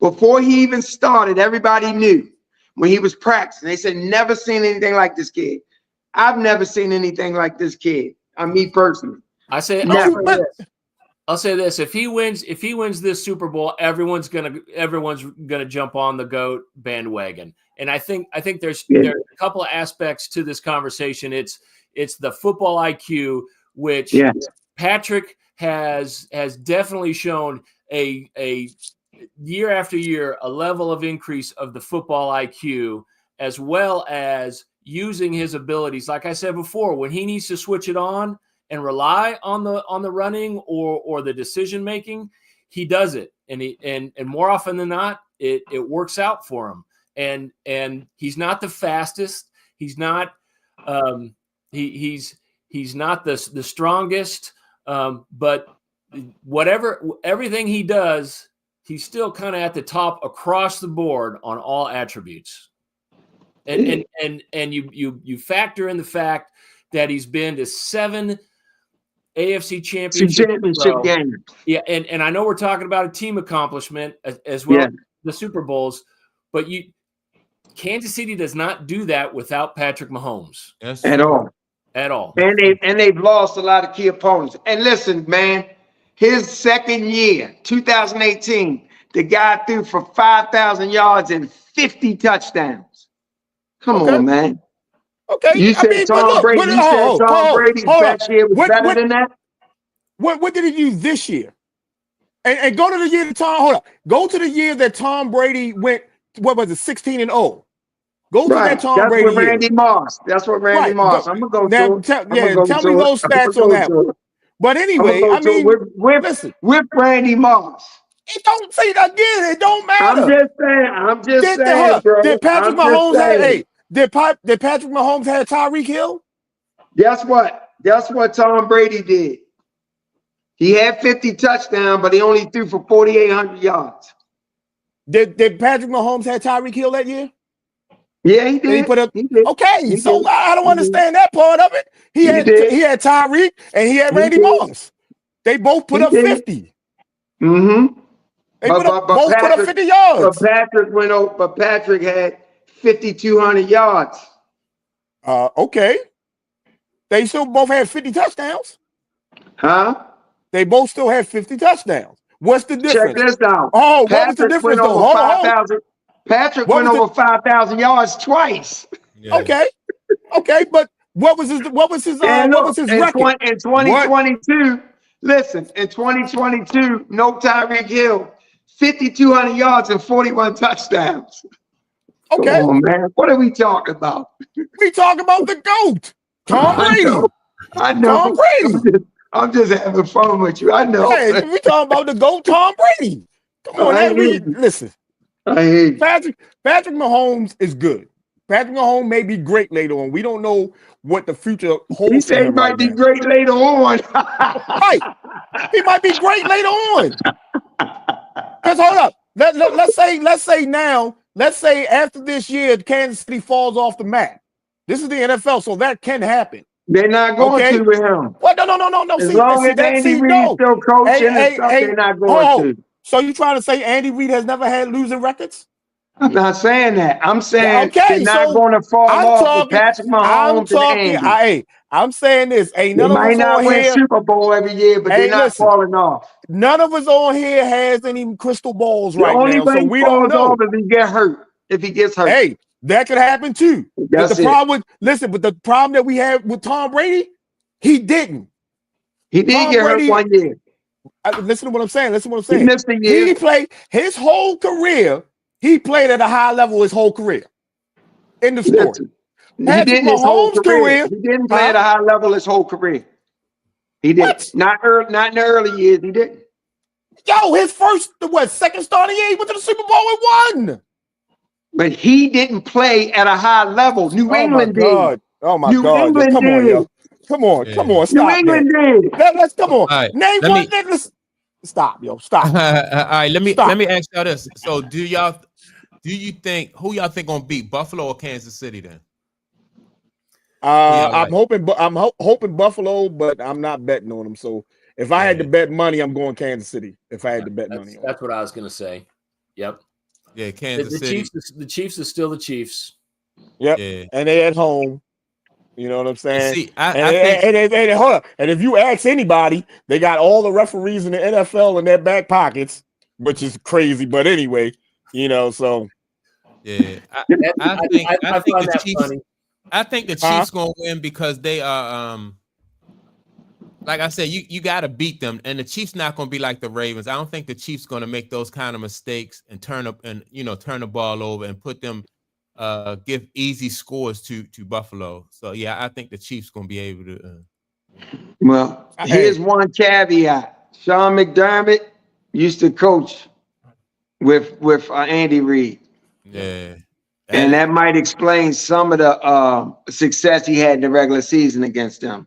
Before he even started, everybody knew when he was practicing. They said, never seen anything like this kid. I've never seen anything like this kid. Me personally. I'll say this: if he wins this Super Bowl, everyone's gonna jump on the GOAT bandwagon. And I think there's a couple of aspects to this conversation. It's the football IQ, which Patrick has definitely shown a year after year a level of increase of the football IQ, as well as using his abilities. Like I said before, when he needs to switch it on and rely on the running or the decision making, he does it, and more often than not, it works out for him. And he's not the fastest. He's not he's not the strongest. But everything he does, he's still kind of at the top across the board on all attributes. And you factor in the fact that he's been to 7 AFC championship games. Yeah, and I know we're talking about a team accomplishment as well as the Super Bowls, but Kansas City does not do that without Patrick Mahomes. At all. And they've lost a lot of key opponents. And listen, man, his second year, 2018, the guy threw for 5,000 yards and 50 touchdowns. Come on, man. Okay. You said Tom Brady's best year was better than that? What did he do this year? And go to the year that Go to the year that Tom Brady went, 16-0. Go to that Tom Brady year. That's what Randy Moss. I'm going to go now, tell me those stats on that one. But anyway, with Randy Moss. It don't say that again. It don't matter. I'm just saying, bro. Did Patrick Mahomes Did Patrick Mahomes have Tyreek Hill? Guess what Tom Brady did? He had 50 touchdowns, but he only threw for 4,800 yards. Did Patrick Mahomes have Tyreek Hill that year? Yeah, he did. He put up. He did. Okay, He so did. I don't He understand that part of it. He had Tyreek and he had Randy Moss. They both put up 50. Mm-hmm. They both put up 50 yards. But Patrick had 5,200 yards. Okay. They still both had 50 touchdowns. Huh? They both still had 50 touchdowns. What's the difference? Check this out. Oh, what was the difference though? Hold on. Patrick went over 5,000 yards twice. Yeah. Okay, but what was his record? In 2022, listen, in 2022, no Tyreek Hill, 5,200 yards and 41 touchdowns. Okay. Come on, man. What are we talking about? We talking about the GOAT, Tom Brady. I know. Tom Brady. I'm just having fun with you. I know. Hey, we talking about the GOAT, Tom Brady. Come on, listen. I hear you. Patrick Mahomes is good. Patrick Mahomes may be great later on. We don't know what the future holds. He said he might be great later on. Right. He might be great later on. Because hold up. Let's say after this year, Kansas City falls off the map. This is the NFL, so that can happen. They're not going to with him. What? No. As long as Andy Reid's still coaching they're not going to. So you trying to say Andy Reid has never had losing records? I'm not saying that. I'm saying they're not going to fall off with Patrick Mahomes and Andy. I'm saying this. Ain't they none of us might not on win here. Super Bowl every year, but they're not falling off. None of us on here has any crystal balls right now, so we don't know. If he gets hurt. If he gets hurt. Hey, that could happen too. But the problem that we have with Tom Brady, he didn't. He did get hurt 1 year. Listen to what I'm saying. He missed a year. He played his whole career. He played at a high level his whole career. End of story. Patrick Mahomes' career. He didn't play at a high level his whole career. He did. Not in the early years. He didn't. Yo, his second starting year, he went to the Super Bowl and won. But he didn't play at a high level. New England did. Oh my God. Come on, yo. Come on. Stop. New England did. Let's come on. Right, name one. Stop, yo. Stop. All right, let me ask y'all this. So who y'all think gonna beat, Buffalo or Kansas City then? I'm hoping Buffalo, but I'm not betting on them. So if I had to bet money, I'm going Kansas City. If I had to bet money on that's what I was gonna say. Yep. Yeah, Kansas City. The Chiefs are still the Chiefs. Yep. Yeah. And they at home. You know what I'm saying? See, hold up. And if you ask anybody, they got all the referees in the NFL in their back pockets, which is crazy. But anyway, so yeah, I think the Chiefs gonna win because they are like I said, you got to beat them, and the Chiefs not gonna be like the Ravens. I don't think the Chiefs gonna make those kind of mistakes and turn the ball over and put them. Give easy scores to Buffalo. So yeah, I think the Chiefs gonna be able to. Well, here's one caveat: Sean McDermott used to coach with Andy Reid. Yeah, and that might explain some of the success he had in the regular season against them.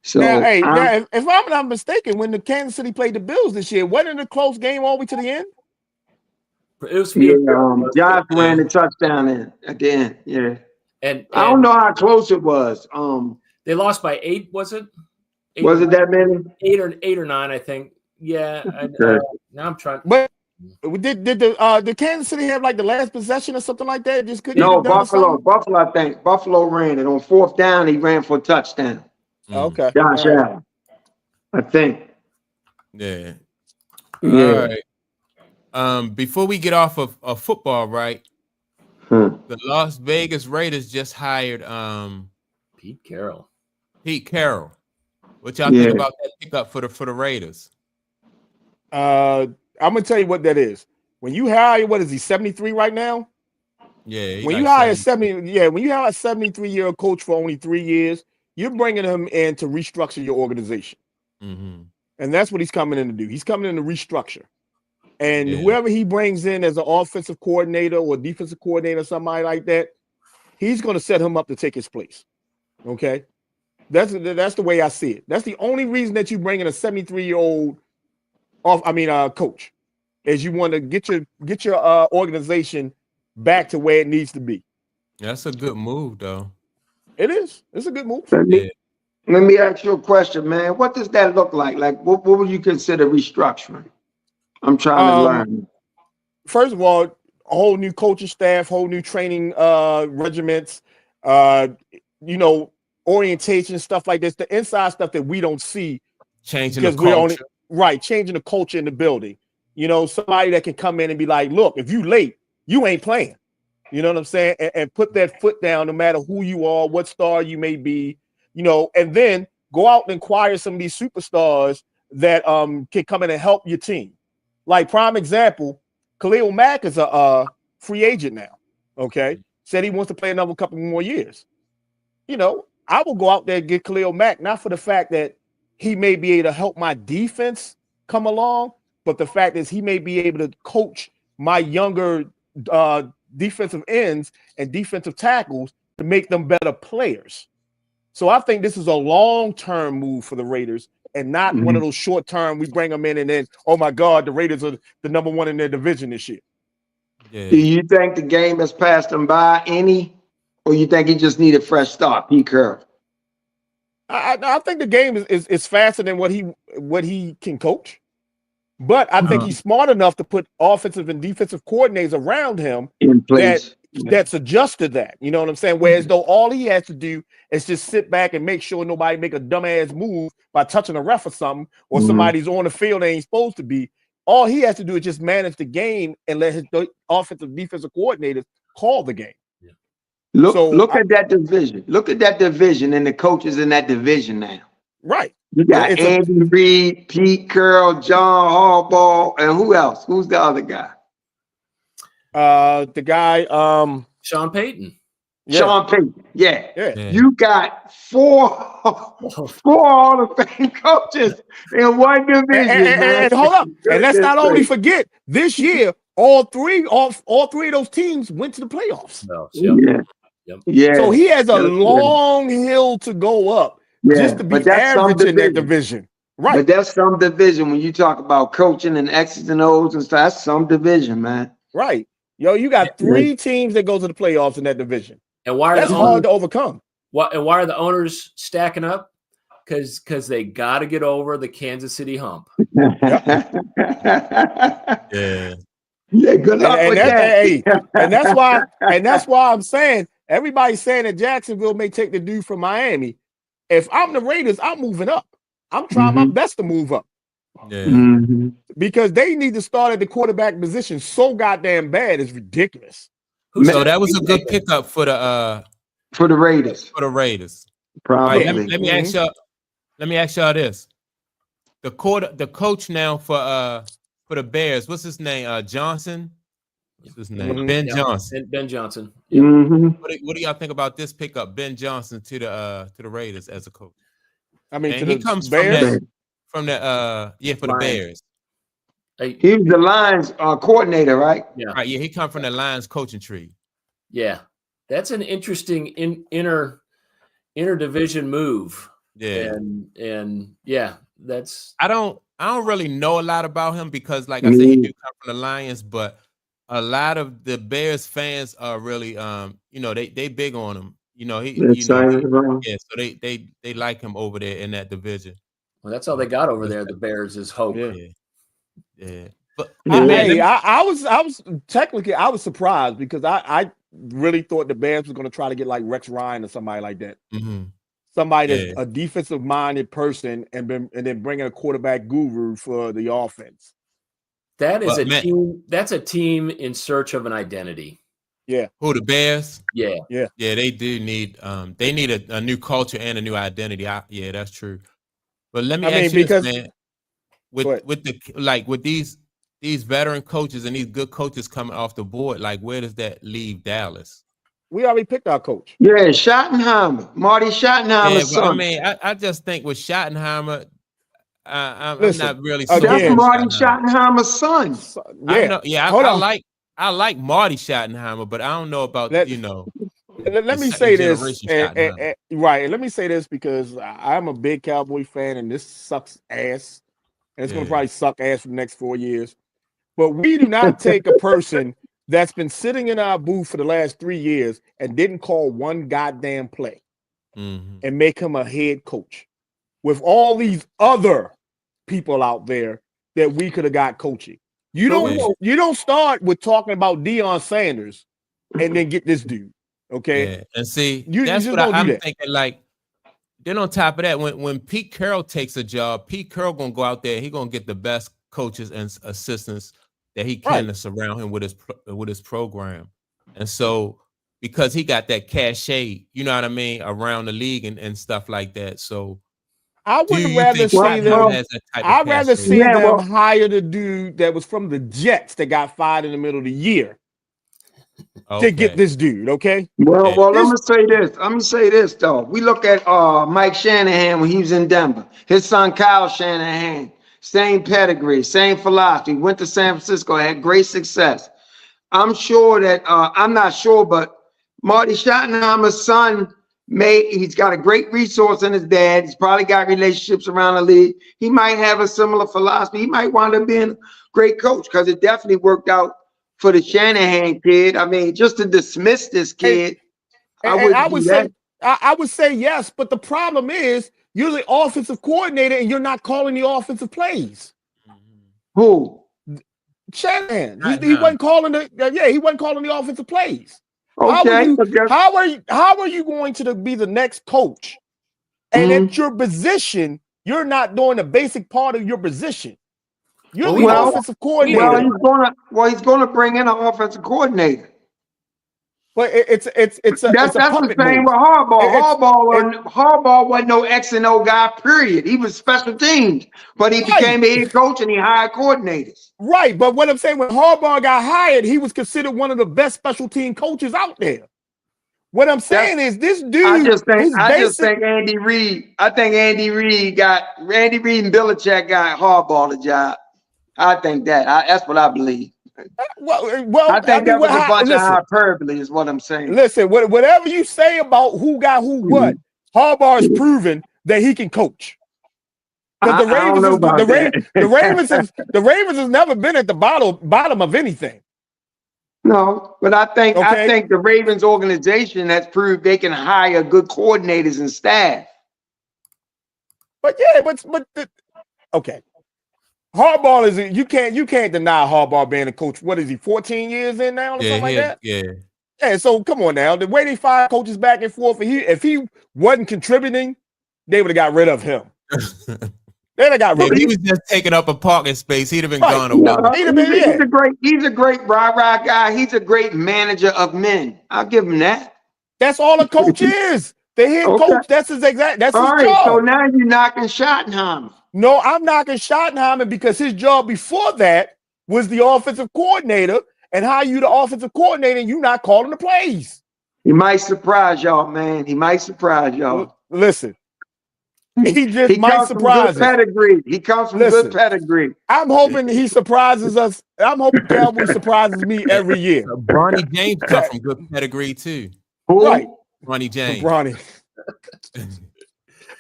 So, if I'm not mistaken, when the Kansas City played the Bills this year, wasn't it a close game all the way to the end? It was Josh ran the touchdown in at the end. Yeah, and I don't know how close it was. They lost by 8. Was it? Was it that many? 8 or 9, I think. Yeah. Now I'm trying. But did the Kansas City have like the last possession or something like that? Just couldn't. No, Buffalo. I think Buffalo ran it on 4th down. He ran for a touchdown. Okay, Josh Allen, I think. Yeah. All right. Before we get off of football, right? The Las Vegas Raiders just hired Pete Carroll. What y'all think about that pickup for the Raiders? I'm gonna tell you what that is. When you hire, what is he, 73 right now? Yeah. When you hire a 73-year-old coach for only 3 years, you're bringing him in to restructure your organization. Mm-hmm. And that's what he's coming in to do. He's coming in to restructure. And whoever he brings in as an offensive coordinator or defensive coordinator, somebody like that, he's going to set him up to take his place. Okay? That's the way I see it. That's the only reason that you bring in a 73-year-old coach, is you want to get your organization back to where it needs to be. That's a good move, though. It is. It's a good move. Let me ask you a question, man. What does that look like? Like, what would you consider restructuring? I'm trying to learn. First of all, a whole new coaching staff, whole new training regiments, orientation, stuff like this, the inside stuff that we don't see. Changing the culture. Changing the culture in the building. Somebody that can come in and be like, look, if you late, you ain't playing. You know what I'm saying? And put that foot down no matter who you are, what star you may be, and then go out and acquire some of these superstars that can come in and help your team. Like prime example, Khalil Mack is a free agent now. Okay. Said he wants to play another couple more years. I will go out there and get Khalil Mack, not for the fact that he may be able to help my defense come along, but the fact is he may be able to coach my younger defensive ends and defensive tackles to make them better players. So I think this is a long-term move for the Raiders and not one of those short-term, we bring them in and then, oh my God, the Raiders are the number one in their division this year. Yeah. Do you think the game has passed them by any, or you think he just need a fresh start, Pete Carroll? I think the game is faster than what he can coach. But I think he's smart enough to put offensive and defensive coordinators around him in place that's adjusted that. You know what I'm saying? Whereas though all he has to do is just sit back and make sure nobody make a dumbass move by touching a ref or something, or somebody's on the field they ain't supposed to be. All he has to do is just manage the game and let his offensive defensive coordinators call the game. Yeah. Look at that division. Look at that division and the coaches in that division now. Right. You got Andy Reid, Pete Carroll, John Harbaugh, and who else? Who's the other guy? The guy, Sean Payton. Yeah. Sean Payton. Yeah. You got four Hall of Fame coaches in one division. And hold up. And let's not only forget this year, all three of those teams went to the playoffs. Yeah. So he has a long hill to go up. Just to be average in that division. Right. But that's some division when you talk about coaching and X's and O's and stuff. That's some division, man. Right. You got three teams that go to the playoffs in that division. And why are that's hard to overcome. Why are the owners stacking up? Because they got to get over the Kansas City hump. Yeah. Good luck with that. And that's why I'm saying everybody's saying that Jacksonville may take the dude from Miami. If I'm the Raiders, I'm moving up. I'm trying my best to move up. Yeah. Because they need to start at the quarterback position so goddamn bad, it's ridiculous. So that was a good pickup for the Raiders. For the Raiders. Probably. Right, let me ask y'all this. The coach now for the Bears, what's his name? Johnson? What's his name? Ben Johnson. Ben Johnson. Yep. What do y'all think about this pickup, Ben Johnson to the Raiders as a coach? I mean, he comes Bears? from the for the Bears. He was the Lions coordinator, right? Yeah. Right. Yeah, he come from the Lions coaching tree. Yeah, that's an interesting interdivision move. Yeah, and yeah, that's. I don't really know a lot about him because, like I said, he do come from the Lions, but a lot of the Bears fans are really, they big on him. So they like him over there in that division. Well, that's all they got over there. The Bears is hope. Yeah. But I was surprised because I really thought the Bears was going to try to get like Rex Ryan or somebody like that. Somebody that's a defensive minded person and then bringing a quarterback guru for the offense. That is team. That's a team in search of an identity. Yeah. Who, the Bears? Yeah. They do need. They need a new culture and a new identity. Yeah, that's true. But let me ask you this, man. With these veteran coaches and these good coaches coming off the board, like where does that leave Dallas? We already picked our coach. Yeah, Schottenheimer, Marty Schottenheimer's son. I mean, I just think with Schottenheimer. I'm not really. That's Marty Schottenheimer's son. I like Marty Schottenheimer, but I don't know about Let me say this, right? Let me say this because I'm a big Cowboy fan, and this sucks ass, and it's going to probably suck ass for the next 4 years. But we do not take a person that's been sitting in our booth for the last 3 years and didn't call one goddamn play and make him a head coach with all these other people out there that we could have got coaching. You don't start with talking about Deion Sanders and then get this dude. Okay. Yeah. And see, that's what I'm thinking. Like, then on top of that, when Pete Carroll takes a job, Pete Carroll gonna go out there. He gonna get the best coaches and assistants that he can to surround him with his program. And so, because he got that cachet, you know what I mean, around the league and stuff like that. So I would rather see them. I'd rather see them hire the dude that was from the Jets that got fired in the middle of the year to get this dude. Okay. Well, I'm gonna say this. I'm gonna say this though. We look at Mike Shanahan when he was in Denver. His son Kyle Shanahan, same pedigree, same philosophy. Went to San Francisco, had great success. I'm sure that I'm not sure, but Marty Schottenheimer's son. He's got a great resource in his dad. He's probably got relationships around the league. He might have a similar philosophy. He might wind up being a great coach because it definitely worked out for the Shanahan kid. I mean, just to dismiss this kid, I would say yes, but the problem is you're the offensive coordinator and you're not calling the offensive plays. Who? Shanahan. He wasn't calling he wasn't calling the offensive plays. Okay. How are you going to be the next coach? And at your position, you're not doing the basic part of your position. You're the offensive coordinator. He's gonna bring in an offensive coordinator. But that's the same with Harbaugh. Harbaugh wasn't no X and O guy, period. He was special teams, but he became a head coach and he hired coordinators. Right, but what I'm saying, when Harbaugh got hired, he was considered one of the best special team coaches out there. What I'm saying is this dude. I just think Andy Reid. I think Andy Reid and Belichick got Harbaugh the job. I think that's what I believe. Well, I think that was a bunch of hyperbole, is what I'm saying. Listen, whatever you say about who got who what, Harbaugh has proven that he can coach. Because the Ravens has never been at the bottom of anything. No, but I think the Ravens organization has proved they can hire good coordinators and staff. Okay. Harbaugh is you can't deny Harbaugh being a coach. What is he, 14 years in now or something like that? Yeah, so come on now. The way they fire coaches back and forth, if he wasn't contributing, they would have got rid of him. They'd have got rid of him. He was just taking up a parking space. He'd have been gone a while. He's a great rah-rah guy. He's a great manager of men. I'll give him that. That's all a coach is. The head coach. That's his job. So now you're knocking Schottenheimer. No, I'm knocking Schottenheimer because his job before that was the offensive coordinator, and how you the offensive coordinator and you not calling the plays. He might surprise y'all, man. He might surprise y'all. Listen, he might surprise us. Pedigree. He comes from good pedigree. I'm hoping he surprises us. I'm hoping Cowboy surprises me every year. Bronny James comes from good pedigree too. Who? Right. Bronny James. Bronny.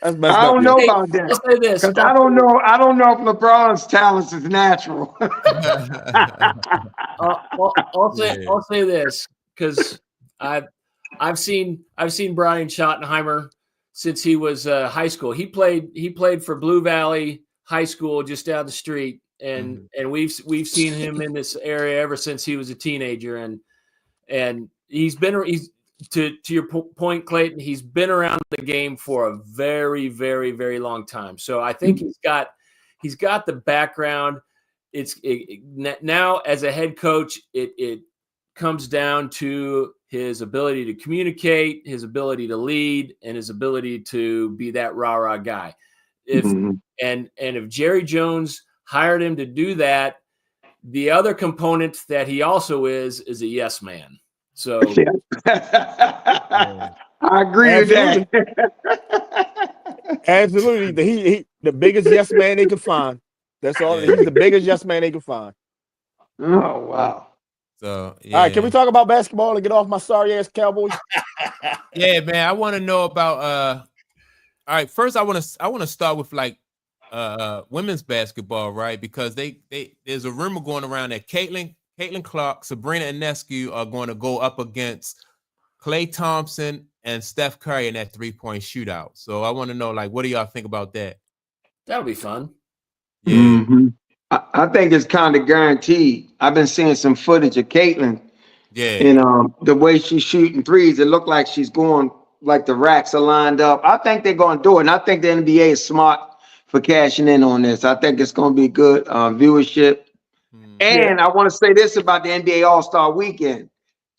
I don't know about that. I'll say this. I don't know if LeBron's talents is natural. I'll say this because I've seen Brian Schottenheimer since he was high school. He played for Blue Valley High School just down the street, and we've seen him in this area ever since he was a teenager, and he's to your point, Clayton, he's been around the game for a very, very, very long time. So I think he's got the background. Now as a head coach, it comes down to his ability to communicate, his ability to lead, and his ability to be that rah-rah guy. If Jerry Jones hired him to do that, the other component that he also is a yes man. So I agree with that. Absolutely. He the biggest yes man they could find. That's all. He's the biggest yes man they could find. Oh wow. So all right, can we talk about basketball and get off my sorry ass Cowboys? Yeah, man. I want to know about all right, first I want to start with like women's basketball, right? Because they there's a rumor going around that Caitlin Caitlin Clark, Sabrina Ionescu are going to go up against Klay Thompson and Steph Curry in that 3-point shootout. So I want to know, like, what do y'all think about that? That'll be fun. Yeah. Mm-hmm. I think it's kind of guaranteed. I've been seeing some footage of Caitlin. Yeah. And the way she's shooting threes, it looked like she's going like the racks are lined up. I think they're going to do it. And I think the NBA is smart for cashing in on this. I think it's going to be good viewership. And I want to say this about the NBA All-Star Weekend.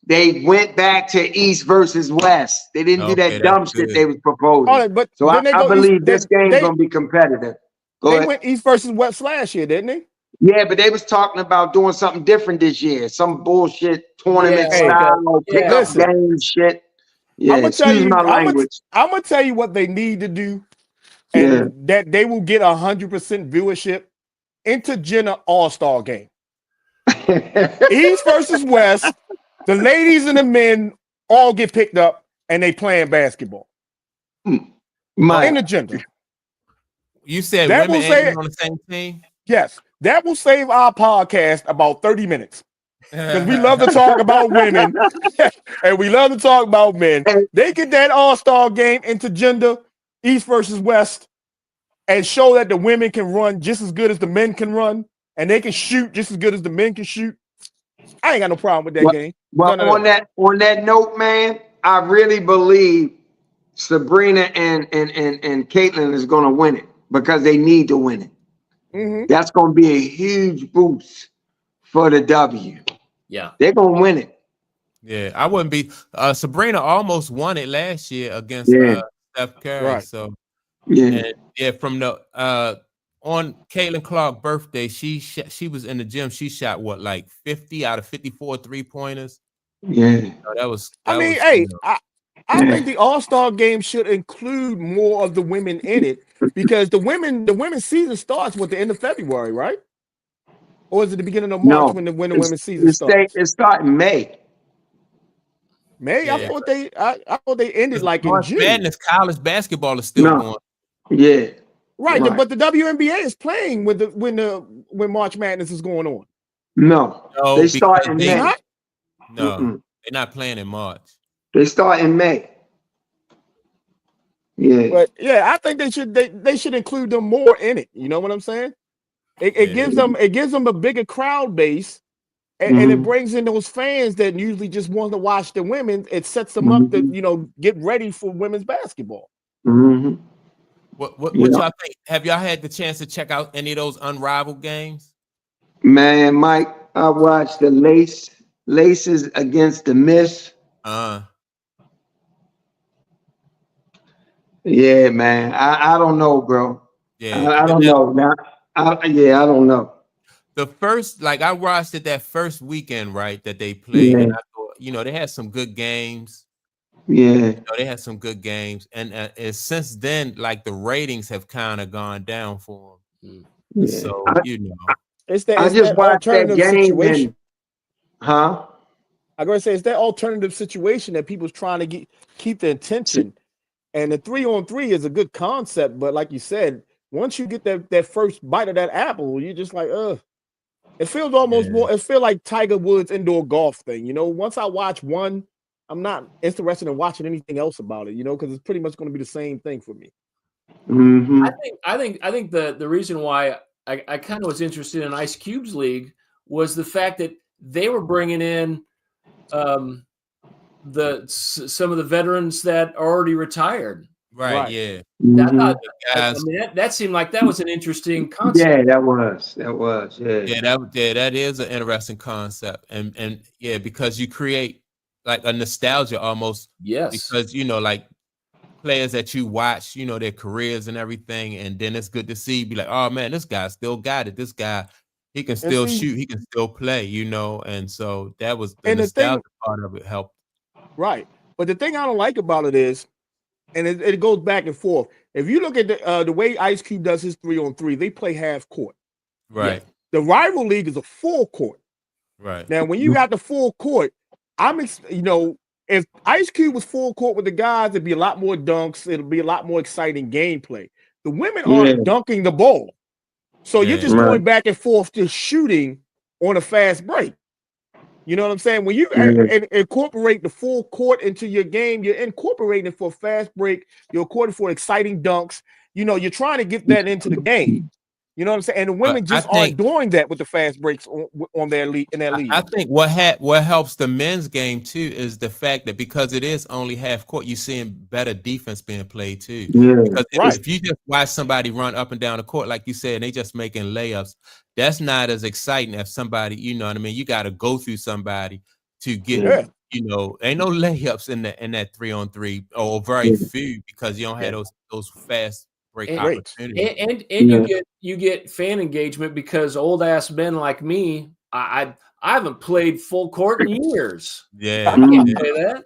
They went back to East versus West. They didn't do that dumb shit they was proposing. Right, but so I believe this game is going to be competitive. They went East versus West last year, didn't they? Yeah, but they was talking about doing something different this year. Some bullshit tournament style, pickup game shit. Yeah, I'm gonna tell you, my language. I'm gonna tell you what they need to do, and that they will get 100% viewership. Intergender All-Star game. East versus West. The ladies and the men all get picked up, and they playing basketball. Intergender. You said that women ain't on the same team? Yes. That will save our podcast about 30 minutes. Because we love to talk about women and we love to talk about men. They get that all-star game intergender, East versus West, and show that the women can run just as good as the men can run, and they can shoot just as good as the men can shoot. I ain't got no problem with that game. Well, on that note, man, I really believe Sabrina and Caitlin is going to win it because they need to win it. That's going to be a huge boost for the W. Yeah, they're going to win it. Yeah, I wouldn't be. Sabrina almost won it last year against Steph Curry. Right. So yeah, from the on Caitlin Clark's birthday, she was in the gym. She shot what, like 50 out of 54 3-pointers. Yeah, so that was. I think the All-Star game should include more of the women in it because the women's season starts with the end of February, right? Or is it the beginning of March when the women's season starts? It starts in May. May? Yeah. I thought they ended like in June. Madness, college basketball is still going. Yeah. Right, but the WNBA is playing when March Madness is going on. No, they start in May. No, they're not playing in March. They start in May. Yeah, but I think they should include them more in it. You know what I'm saying? It gives them a bigger crowd base, and it brings in those fans that usually just want to watch the women. It sets them up to get ready for women's basketball. What y'all think? Have y'all had the chance to check out any of those Unrivaled games? Man, Mike, I watched the Laces against the Miss. Yeah, man. I don't know, bro. Yeah, I don't know. Now, I don't know. The first, I watched it that first weekend, right, that they played, and I thought, they had some good games. Yeah, they had some good games, and since then, the ratings have kind of gone down for them. Yeah. So it's that alternative situation. I'm gonna say it's that alternative situation that people's trying to keep the attention. And the 3-on-3 is a good concept, but like you said, once you get that first bite of that apple, you're just like, it feels almost more. It feels like Tiger Woods indoor golf thing. Once I watch one, I'm not interested in watching anything else about it. Because it's pretty much going to be the same thing for me. I think the reason why I kind of was interested in Ice Cube's league was the fact that they were bringing in some of the veterans that are already retired. Right. Yeah. That seemed like that was an interesting concept. Yeah, that was. Yeah. That is an interesting concept, and because you create a nostalgia almost. Yes. Because players that you watch, their careers and everything, and then it's good to see. Be like, oh man, this guy still got it. This guy, he can still shoot. He can still play. And so that was the nostalgia part of it helped. Right. But the thing I don't like about it is, and it goes back and forth. If you look at the way Ice Cube does his 3-on-3, they play half court. Right. The rival league is a full court. Right. Now, when you got the full court, if Ice Cube was full court with the guys, it'd be a lot more dunks. It'll be a lot more exciting gameplay. The women aren't dunking the ball. So you're just going back and forth just shooting on a fast break. You know what I'm saying? When you incorporate the full court into your game, you're incorporating it for a fast break. You're incorporating for exciting dunks. You know, you're trying to get that into the game. You know what I'm saying? And the women just aren't doing that with the fast breaks on their league in their league. I think what helps the men's game too is the fact that because it is only half court, you're seeing better defense being played too. Yeah. Because if you just watch somebody run up and down the court, like you said, and they just making layups, that's not as exciting as somebody, you know what I mean? You got to go through somebody to get, you know, ain't no layups in that 3-on-3 or very few because you don't have those fast break opportunities. And you get fan engagement because old ass men like me, I haven't played full court in years. Yeah, I can't play that.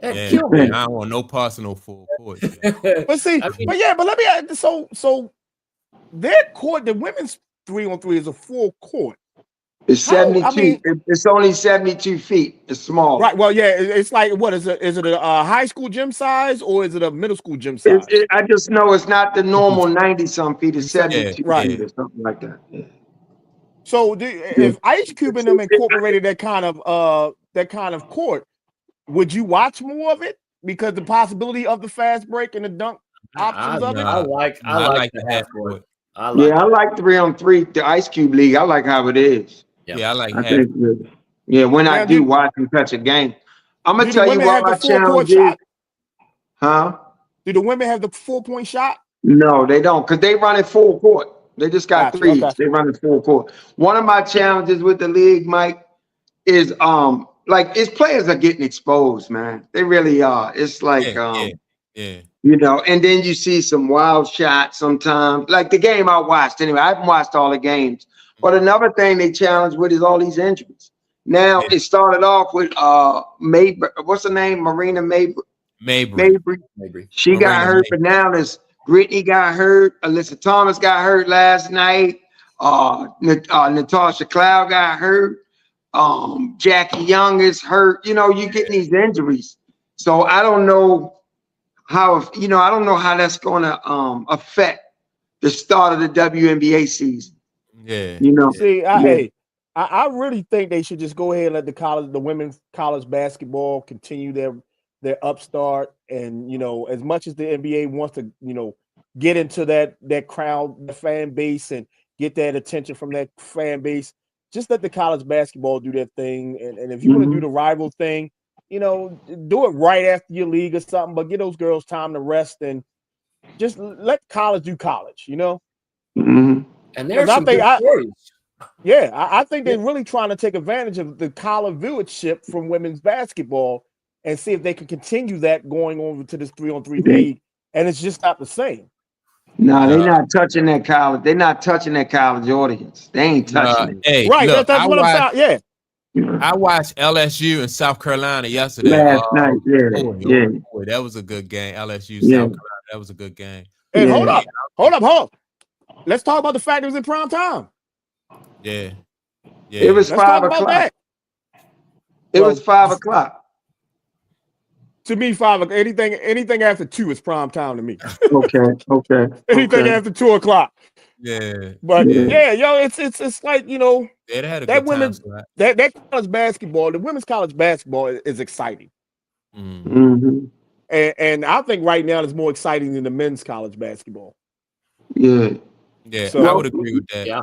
That killed me. I don't want no personal full court. But see, but let me add, so their court, the women's 3-on-3 is a full court. It's 72. It's only 72 feet. It's small. Right. Well, yeah. It's like, what is it? Is it a high school gym size or is it a middle school gym size? I just know it's not the normal 90-some feet. It's 72 feet or something like that. Yeah. So, if Ice Cube and them incorporated that kind of court, would you watch more of it? Because the possibility of the fast break and the dunk options of it. I like the half court. I like 3-on-3. The Ice Cube League. I like how it is. Yeah, I like half. When I do watch and catch a game, I'm gonna tell you what my challenge is. Huh? Do the women have the 4-point shot? No, they don't, because they run it full court. They just got threes. Okay. They run it full court. One of my challenges with the league, Mike, is like its players are getting exposed, man. They really are. It's like you know, and then you see some wild shots sometimes. Like the game I watched anyway. I haven't watched all the games. But another thing they challenge with is all these injuries. Now it started off with Mabry. What's her name? Marina Mabry. She got hurt, but now there's Brittany got hurt. Alyssa Thomas got hurt last night. Natasha Cloud got hurt. Jackie Young is hurt. You know, you're getting these injuries. So I don't know how that's going to affect the start of the WNBA season. Yeah, you know. See, I really think they should just go ahead and let the women's college basketball continue their upstart, and you know, as much as the NBA wants to, you know, get into that crowd, the fan base, and get that attention from that fan base, just let the college basketball do their thing. And if you want to do the rival thing, you know, do it right after your league or something, but give those girls time to rest and just let college do college, you know. And there's some good stories. I think they're really trying to take advantage of the college viewership from women's basketball and see if they can continue that going over to this 3-on-3 league. And it's just not the same. No, they're not touching that college. They're not touching that college audience. They ain't touching it. Hey, right. Look, that's what I'm saying. Yeah. I watched LSU in South Carolina yesterday. Last night. Boy, that was a good game. LSU, South Carolina. That was a good game. Hey, hold up. Let's talk about the fact it was in prime time. Yeah. It was 5 o'clock. It was 5 o'clock. To me, 5 o'clock. Anything after 2 is prime time to me. Okay. Anything after 2 o'clock. Yeah. But it's like, you know, they had a that good women time, that college basketball, the women's college basketball is exciting. And I think right now it's more exciting than the men's college basketball. Yeah, so, I would agree with that. Yeah.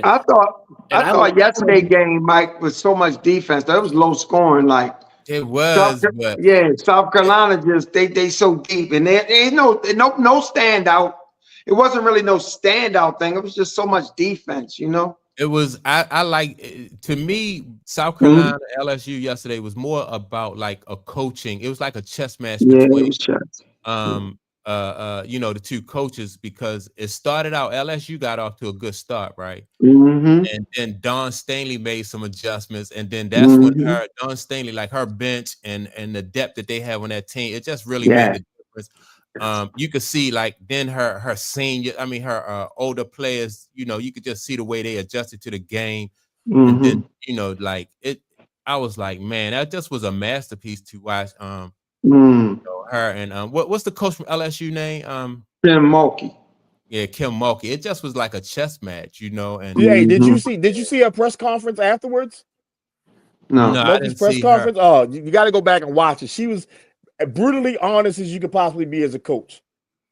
I thought yesterday's game, Mike, was so much defense. That was low scoring. Like it was, South Carolina just they so deep, and there ain't no standout. It wasn't really no standout thing. It was just so much defense, you know. It was. I like, to me, South Carolina LSU yesterday was more about like a coaching. It was like a chess match between you know, the two coaches, because it started out, LSU got off to a good start, right? And then Dawn Stanley made some adjustments, and then that's when Dawn Stanley, like her bench and the depth that they have on that team, it just really made the difference. You could see, like, then her senior, I mean her older players, you know, you could just see the way they adjusted to the game. And then, you know, like I was like, man, that just was a masterpiece to watch. You know, her and what's the coach from LSU name? Kim Mulkey. Yeah, Kim Mulkey. It just was like a chess match, you know. And did you see her press conference afterwards? No, Moki's press conference. Her. Oh, you got to go back and watch it. She was brutally honest as you could possibly be as a coach.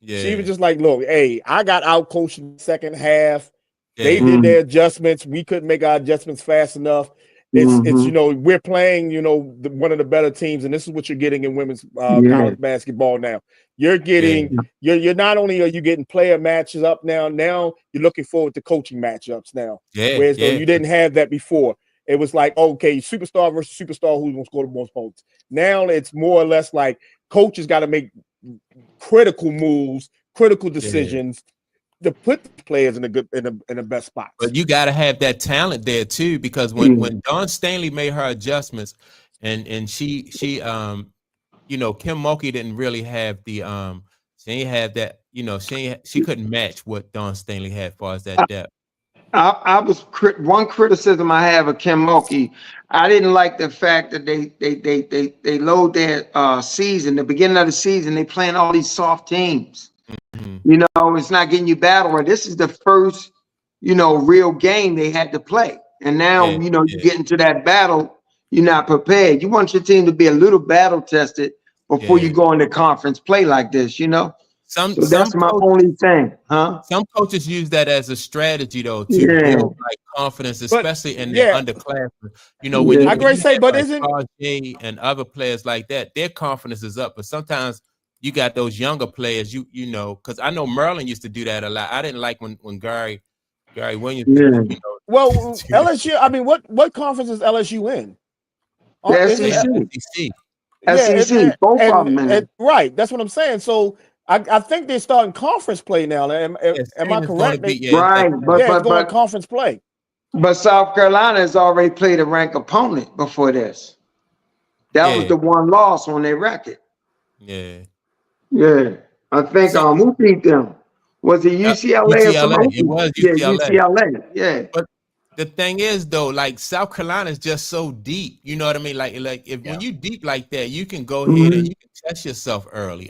Yeah. She was just like, look, hey, I got out coached in the second half. Yeah. They did their adjustments. We couldn't make our adjustments fast enough. It's we're playing, one of the better teams, and this is what you're getting in women's college basketball now. You're getting, you're not only are you getting player matches up now you're looking forward to coaching matchups now. Whereas though you didn't have that before. It was like, okay, superstar versus superstar, who's going to score the most points. Now it's more or less like coaches got to make critical moves, critical decisions to put the players in the best spots. But you got to have that talent there too, because when Dawn Stanley made her adjustments, and she Kim Mulkey didn't really have the she ain't have that, she couldn't match what Dawn Stanley had as far as that depth. I was one criticism I have of Kim Mulkey. I didn't like the fact that they load their season, the beginning of the season, they playing all these soft teams. It's not getting you battle. And this is the first, real game they had to play. And now, you get into that battle, you're not prepared. You want your team to be a little battle tested before you go into conference play like this, that's my only thing, huh? Some coaches use that as a strategy, though, to build confidence, especially in their underclassmen. When you but isn't RJ and other players like that, their confidence is up. But sometimes you got those younger players, because I know Merlin used to do that a lot. I didn't like when Gary Williams. Well, LSU. I mean, what conference is LSU in? The SEC. SEC. Both of them. Right. That's what I'm saying. So. I think they're starting conference play now. Am I correct? Right, but it's going conference play. But South Carolina has already played a ranked opponent before this. That was the one loss on their record. Yeah. I think who beat them? Was it UCLA? It was UCLA. Yeah. But the thing is, though, like South Carolina is just so deep. You know what I mean? Like when you deep like that, you can go ahead and you can test yourself early.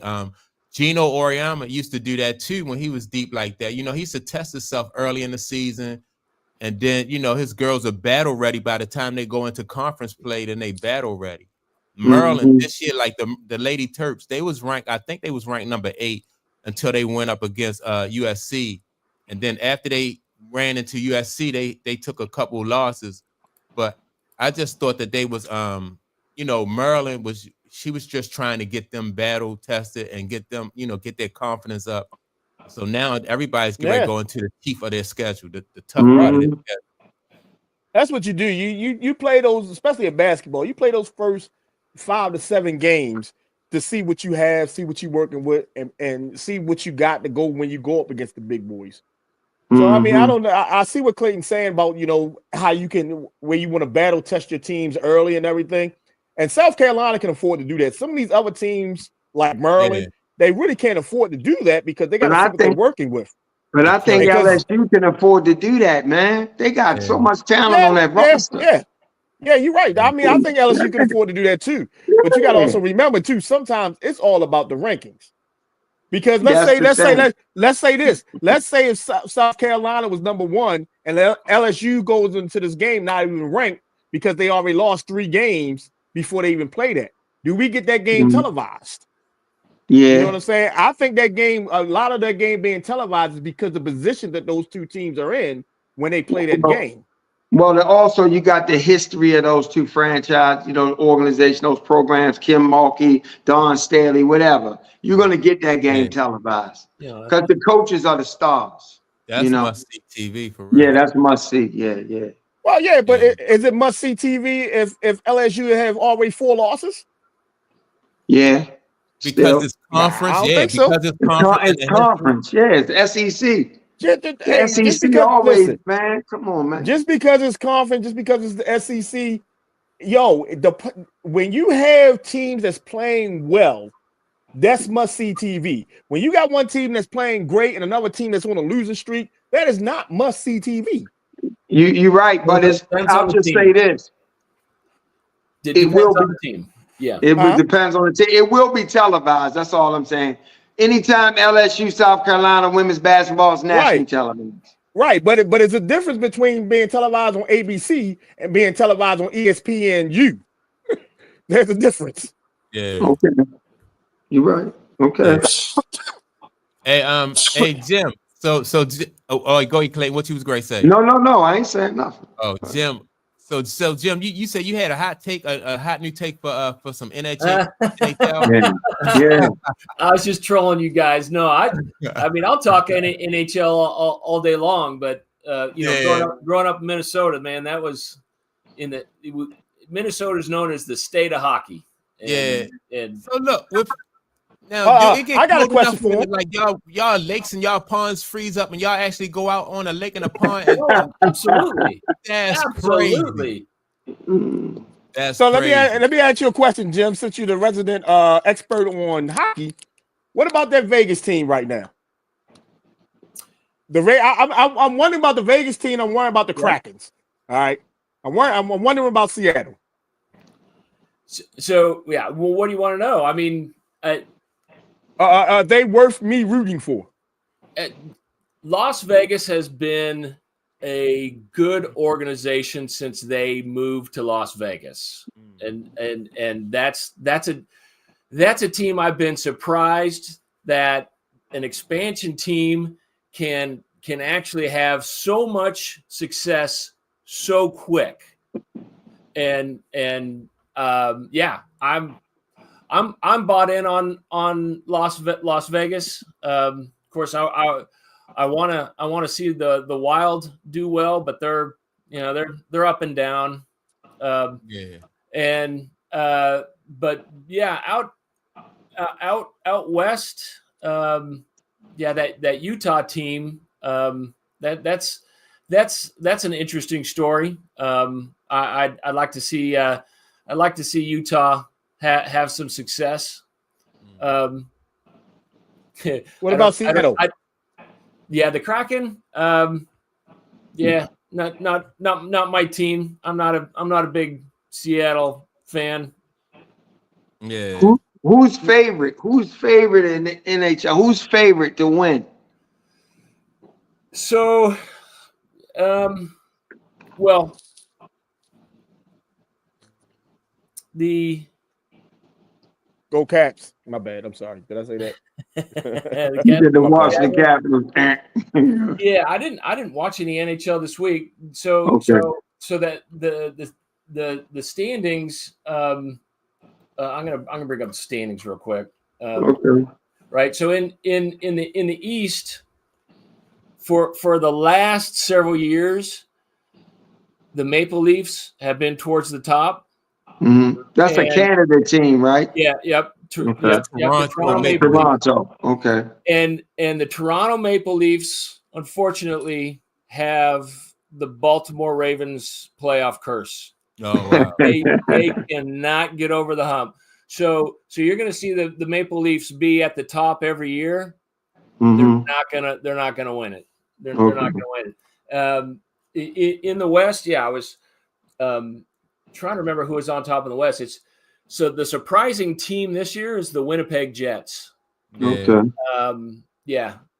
Gino Oriama used to do that too when he was deep like that. He used to test himself early in the season, and then his girls are battle ready by the time they go into conference play. Then they battle ready. Maryland this year, like the Lady Terps, they was ranked. I think they was ranked number 8 until they went up against USC, and then after they ran into USC, they took a couple losses. But I just thought that they was Maryland was. She was just trying to get them battle tested and get them, get their confidence up. So now everybody's going to go into the teeth of their schedule, the tough part of their schedule. That's what you do. You play those, especially in basketball. You play those first 5 to 7 games to see what you have, see what you're working with, and see what you got to go when you go up against the big boys. So I mean, I don't know. I see what Clayton's saying about how you can, where you want to battle test your teams early and everything. And South Carolina can afford to do that. Some of these other teams, like Maryland, they really can't afford to do that because they got to see what they're working with. But I think LSU can afford to do that, man. They got so much talent on that roster. Yeah, you're right. I mean, I think LSU can afford to do that too. But you got to also remember too, sometimes it's all about the rankings. Because let's say this. Let's say if South Carolina was number 1 and LSU goes into this game not even ranked because they already lost 3 games before they even play that. Do we get that game televised? Yeah. You know what I'm saying? I think that game, a lot of that game being televised is because the position that those 2 teams are in when they play that game. Well, also you got the history of those 2 franchises, organization, those programs, Kim Mulkey, Dawn Staley, whatever. You're going to get that game televised because the coaches are the stars. That's must-see TV for real. Yeah, that's must-see. Yeah. Well, yeah, but is it must-see TV if LSU have already 4 losses? Yeah. Because it's conference. I don't think so. Because it's conference. It's conference. Yeah, it's SEC. The SEC always, man. Come on, man. Just because it's conference, just because it's the SEC, when you have teams that's playing well, that's must-see TV. When you got one team that's playing great and another team that's on a losing streak, that is not must-see TV. You're right, but I'll just say this. It will be the team. Yeah. It depends on the team. It will be televised. That's all I'm saying. Anytime LSU, South Carolina women's basketball is nationally televised. Right, but it's a difference between being televised on ABC and being televised on ESPNU. There's a difference. Yeah. Okay. You're right. Okay. Yeah. Hey, Jim. So, go ahead, Clay. What you was great say? No. I ain't saying nothing. Oh, Jim. So Jim, you said you had a hot take, a hot new take for some NHL. Yeah. I was just trolling you guys. No, I mean, I'll talk NHL all day long, but growing up in Minnesota, man, that was Minnesota is known as the state of hockey. And so look, now it I got a question for him. Like y'all lakes and y'all ponds freeze up, and y'all actually go out on a lake and a pond. Absolutely, that's absolutely. Crazy. That's so crazy. let me ask you a question, Jim. Since you're the resident expert on hockey, what about that Vegas team right now? I'm wondering about the Vegas team. I'm wondering about the Krakens. All right, I'm wondering about Seattle. So yeah, well, what do you want to know? I mean, they worth me rooting for. Las Vegas has been a good organization since they moved to Las Vegas, and that's a team I've been surprised that an expansion team can actually have so much success so quick, and I'm bought in on Las Vegas. Of course, I want to see the Wild do well, but they're up and down. But out west, that Utah team, that's an interesting story. I'd like to see Utah have some success. What about Seattle? The Kraken. Not my team. I'm not a big Seattle fan. Yeah. Who's favorite? Who's favorite in the NHL? Who's favorite to win? So, the Go Caps. My bad. I'm sorry. Did I say that? You did the Washington Capitals. Yeah, I didn't watch any NHL this week. So that the standings. I'm gonna bring up the standings real quick. Right. So in the East, for the last several years, the Maple Leafs have been towards the top. Mm-hmm. That's a Canada team, right? Yeah. Yep. Toronto. Okay. And the Toronto Maple Leafs, unfortunately, have the Baltimore Ravens playoff curse. Oh, wow. They cannot get over the hump. So you're going to see the Maple Leafs be at the top every year. Mm-hmm. They're not gonna win it. They're not gonna win it. In the West, I was trying to remember who was on top of the West. So the surprising team this year is the Winnipeg Jets. Okay.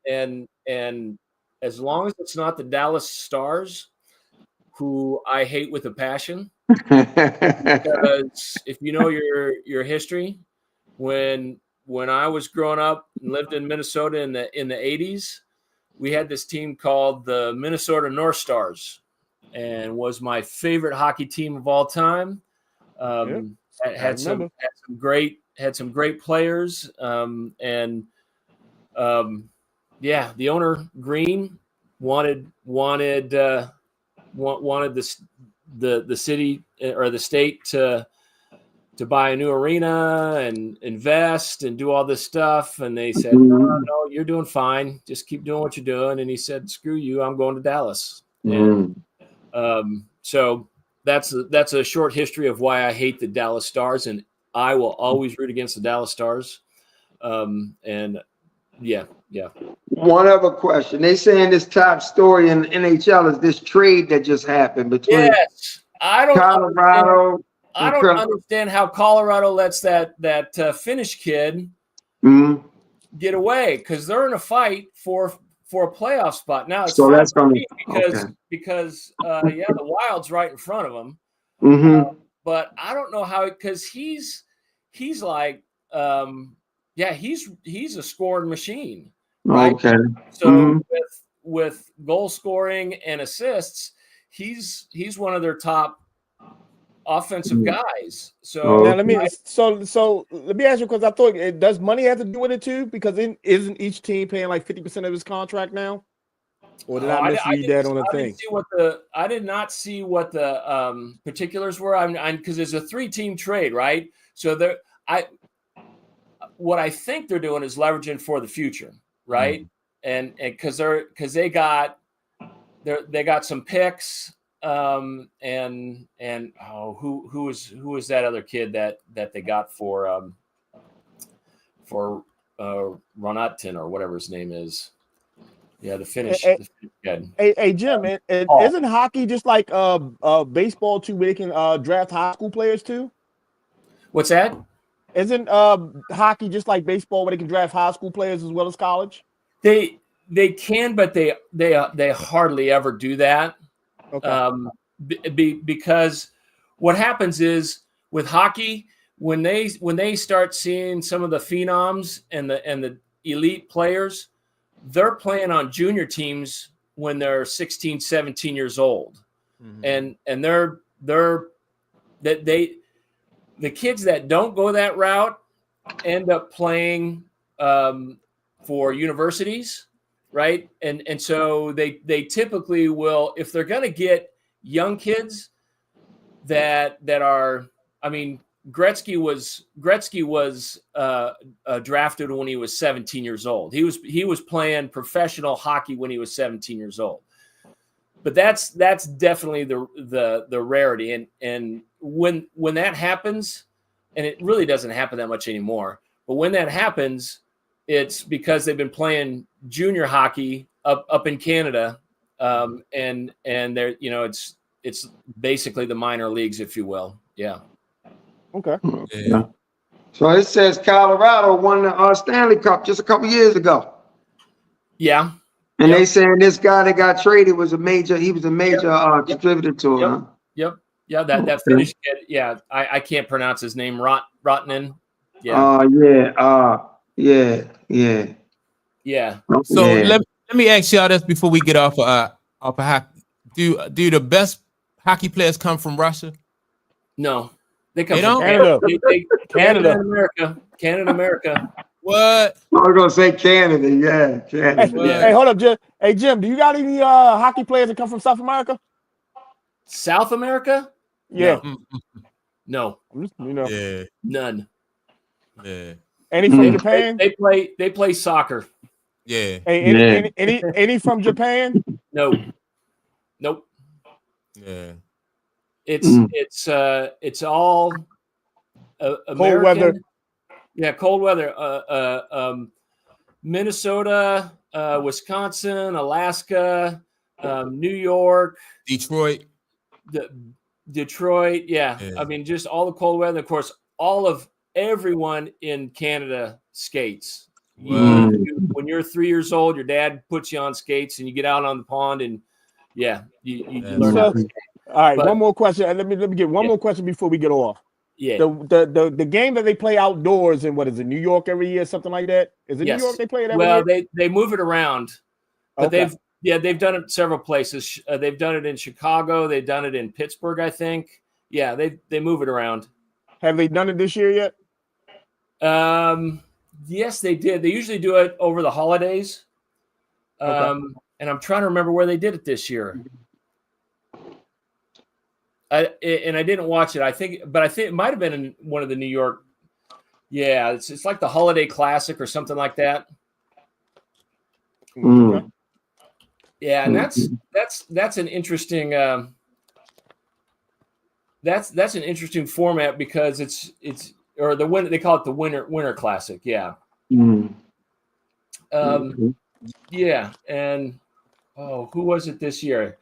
And as long as it's not the Dallas Stars, who I hate with a passion, because if you know your history, when I was growing up and lived in Minnesota in the 80s, we had this team called the Minnesota North Stars, and was my favorite hockey team of all time. Had some great players, the owner Green wanted the city or the state to buy a new arena and invest and do all this stuff, and they said, no, you're doing fine, just keep doing what you're doing. And he said, screw you, I'm going to Dallas. And so that's a short history of why I hate the Dallas Stars, and I will always root against the Dallas Stars. One other question. They saying this top story in the NHL is this trade that just happened between Colorado. I don't understand how Colorado lets that Finnish kid get away, because they're in a fight for for a playoff spot. Now it's so that's gonna because the Wild's right in front of them. Mm-hmm. But I don't know how, because he's like he's a scoring machine, right? Okay. So with goal scoring and assists, he's one of their top offensive guys. So now let me ask you, because I thought, does money have to do with it too? Because isn't each team paying like 50% of his contract now? Or did I misread that on the thing? I did not see what the particulars were. I'm because there's a 3-team trade, right? So what I think they're doing is leveraging for the future, right? And because they got some picks, who is that other kid that they got for Ronatin or whatever his name is? Yeah, the Finnish. Hey, Jim, isn't hockey just like baseball too, where they can draft high school players too? What's that? Isn't hockey just like baseball, where they can draft high school players as well as college? They can, but they hardly ever do that. Okay. Because what happens is with hockey, when they start seeing some of the phenoms and the elite players, they're playing on junior teams when they're 16, 17 years old. And the kids that don't go that route end up playing for universities, right? And so they typically will, if they're going to get young kids that are, I mean, Gretzky was drafted when he was 17 years old. He was playing professional hockey when he was 17 years old. But that's definitely the rarity. And when that happens, and it really doesn't happen that much anymore, but when that happens, it's because they've been playing junior hockey up in Canada, and they're, it's basically the minor leagues, if you will. Yeah. Okay. Yeah. So it says Colorado won the Stanley Cup just a couple years ago. Yeah. And they saying this guy that got traded was a major contributor to it. Huh? Yep. Yeah, that Finnish kid. Yeah, I can't pronounce his name. Rotinen. Yeah. Yeah. So let me ask y'all this before we get off of hockey. Do the best hockey players come from Russia? No, they come from Canada. Canada, America. I What? was gonna say Canada. Yeah, Canada. Hey, hold up, Jim. Hey, Jim, do you got any hockey players that come from South America? South America? Yeah. No. Yeah. None. Yeah. Any from Japan? They play soccer. Yeah. Hey, any from Japan? No. Nope. Yeah. It's all American. Cold weather. Yeah, cold weather. Minnesota, Wisconsin, Alaska, New York, Detroit. Detroit. Yeah. I mean, just all the cold weather. Of course, everyone in Canada skates. When you're 3 years old, your dad puts you on skates and you get out on the pond and you learn how to skate. All right, one more question. Let me get one more question before we get off. Yeah. The game that they play outdoors in, what is it, New York every year, something like that? Is it New York they play it every year? Well, they move it around. But they've done it several places. They've done it in Chicago, they've done it in Pittsburgh, I think. Yeah, they move it around. Have they done it this year yet? Yes, they did. They usually do it over the holidays. And I'm trying to remember where they did it this year. I didn't watch it. I think it might have been in one of the New York. Yeah, it's like the Holiday Classic or something like that. Okay. Yeah, and that's an interesting that's an interesting format because it's or the winter, they call it the winter classic. Yeah. Yeah, and who was it this year?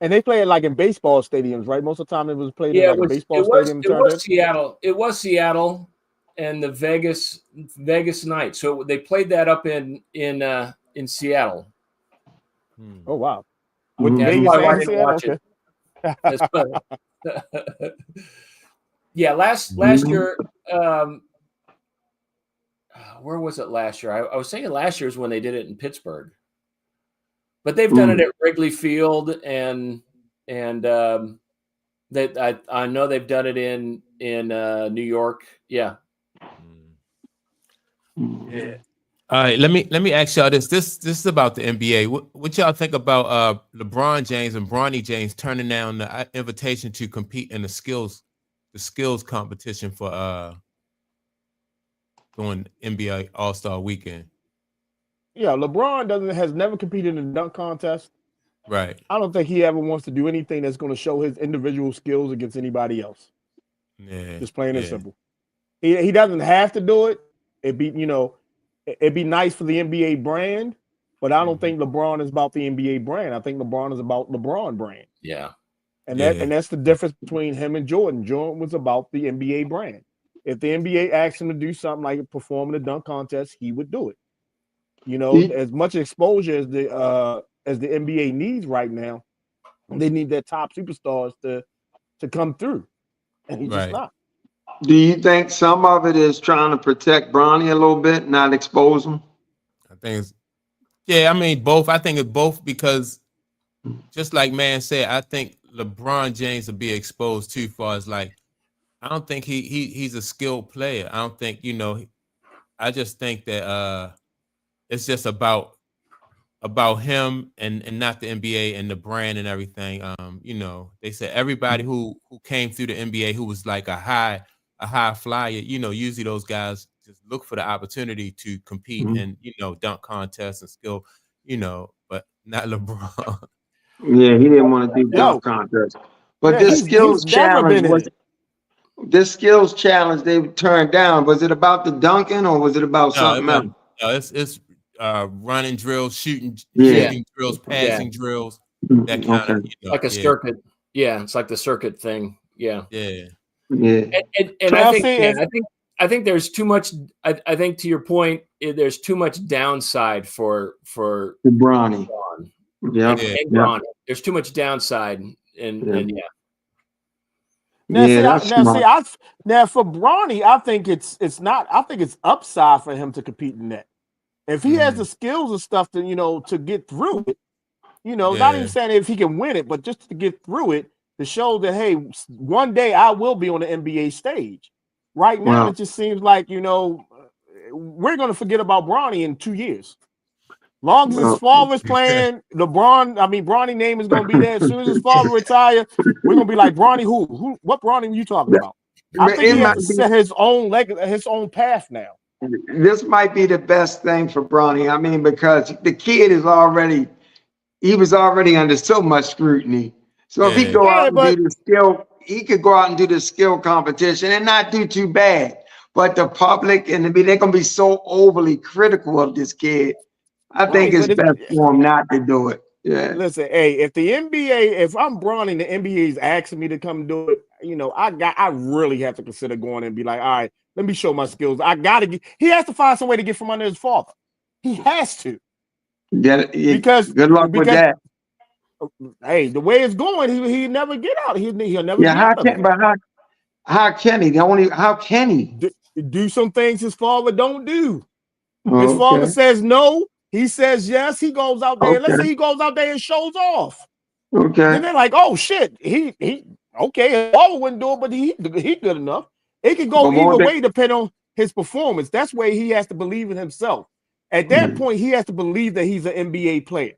And they play it like in baseball stadiums, right? Most of the time it was played in like a baseball stadium. It was Seattle. It was Seattle. and the Vegas night. So they played that up in Seattle. Oh wow! With Vegas, I didn't watch it. Yeah, last year. Where was it last year? I was saying last year is when they did it in Pittsburgh, but they've done it at Wrigley Field, and that I know they've done it in New York. Yeah. Yeah. All right, let me ask y'all this. This is about the NBA. What y'all think about LeBron James and Bronny James turning down the invitation to compete in the skills competition for during NBA All-Star Weekend? Yeah, LeBron has never competed in a dunk contest. Right. I don't think he ever wants to do anything that's going to show his individual skills against anybody else. Yeah. Just plain and simple. He doesn't have to do it. It'd be nice for the NBA brand, but I don't think LeBron is about the NBA brand. I think LeBron is about LeBron brand. Yeah. And that's the difference between him and Jordan. Jordan was about the NBA brand. If the NBA asked him to do something like perform in a dunk contest, he would do it. You know, as much exposure as the NBA needs right now, they need their top superstars to come through. And he's just not. Do you think some of it is trying to protect Bronny a little bit, not expose him? I think I mean both. I think it's both because just like man said, I think LeBron James will be exposed too far as like I don't think he's a skilled player. I don't think, I just think that it's just about him and not the NBA and the brand and everything. They said everybody who came through the NBA who was like a high flyer, usually those guys just look for the opportunity to compete in, dunk contests and skill, but not LeBron. Yeah, he didn't want to do dunk contests. But this skills challenge they turned down. Was it about the dunking or was it about something else? No, it's running drills, shooting drills, passing drills, that kind of like a circuit. Yeah, it's like the circuit thing. Yeah. Yeah. And I think there's too much. I think to your point, there's too much downside for Bronny. Yeah. Bronny. There's too much downside, and yeah. Now for Bronny, I think it's not. I think it's upside for him to compete in that. If he has the skills and stuff to get through it, not even saying if he can win it, but just to get through it, to show that, hey, one day I will be on the NBA stage. Right now, it just seems like, we're going to forget about Bronny in 2 years. Long as his father's playing, Bronny name is going to be there. As soon as his father retires, we're going to be like, Bronny who? What Bronny are you talking about? I think he has to set his own path now. This might be the best thing for Bronny. I mean, because the kid was already under so much scrutiny. So if he go out and do the skill, he could go out and do the skill competition and not do too bad. But the public they're gonna be so overly critical of this kid. I think it's best for him not to do it. Yeah. Listen, hey, if I'm Bronny, the NBA is asking me to come do it, I really have to consider going and be like, all right, let me show my skills. He has to find some way to get from under his father. He has to. Because good luck with that. Hey, the way it's going, he never get out. He'll never. Yeah, how can he? How can he do some things his father don't do? His father says no. He says yes. He goes out there. Let's say he goes out there and shows off. Okay. And they're like, oh shit, he okay. His father wouldn't do it, but he good enough. It could go either way depending on his performance. That's where he has to believe in himself. At that point, he has to believe that he's an NBA player.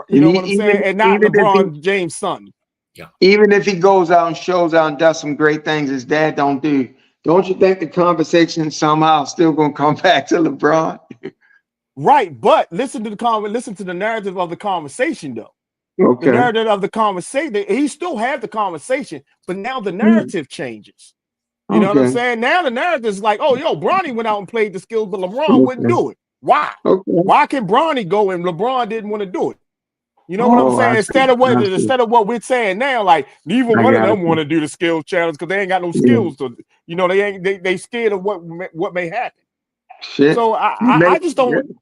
You know what I'm saying? And not LeBron James' son. Yeah. Even if he goes out and shows out and does some great things his dad don't do, don't you think the conversation somehow still gonna come back to LeBron? Right, but listen to the narrative of the conversation though. Okay. The narrative of the conversation, he still had the conversation, but now the narrative changes. You know what I'm saying? Now the narrative is like, oh, Bronny went out and played the skills, but LeBron wouldn't do it. Why? Why can Bronny go and LeBron didn't want to do it? You know what I'm saying? Instead of what we're saying now, like neither one of them want to do the skills challenge because they ain't got no skills to, you know, they scared of what may happen. Shit. So I just don't.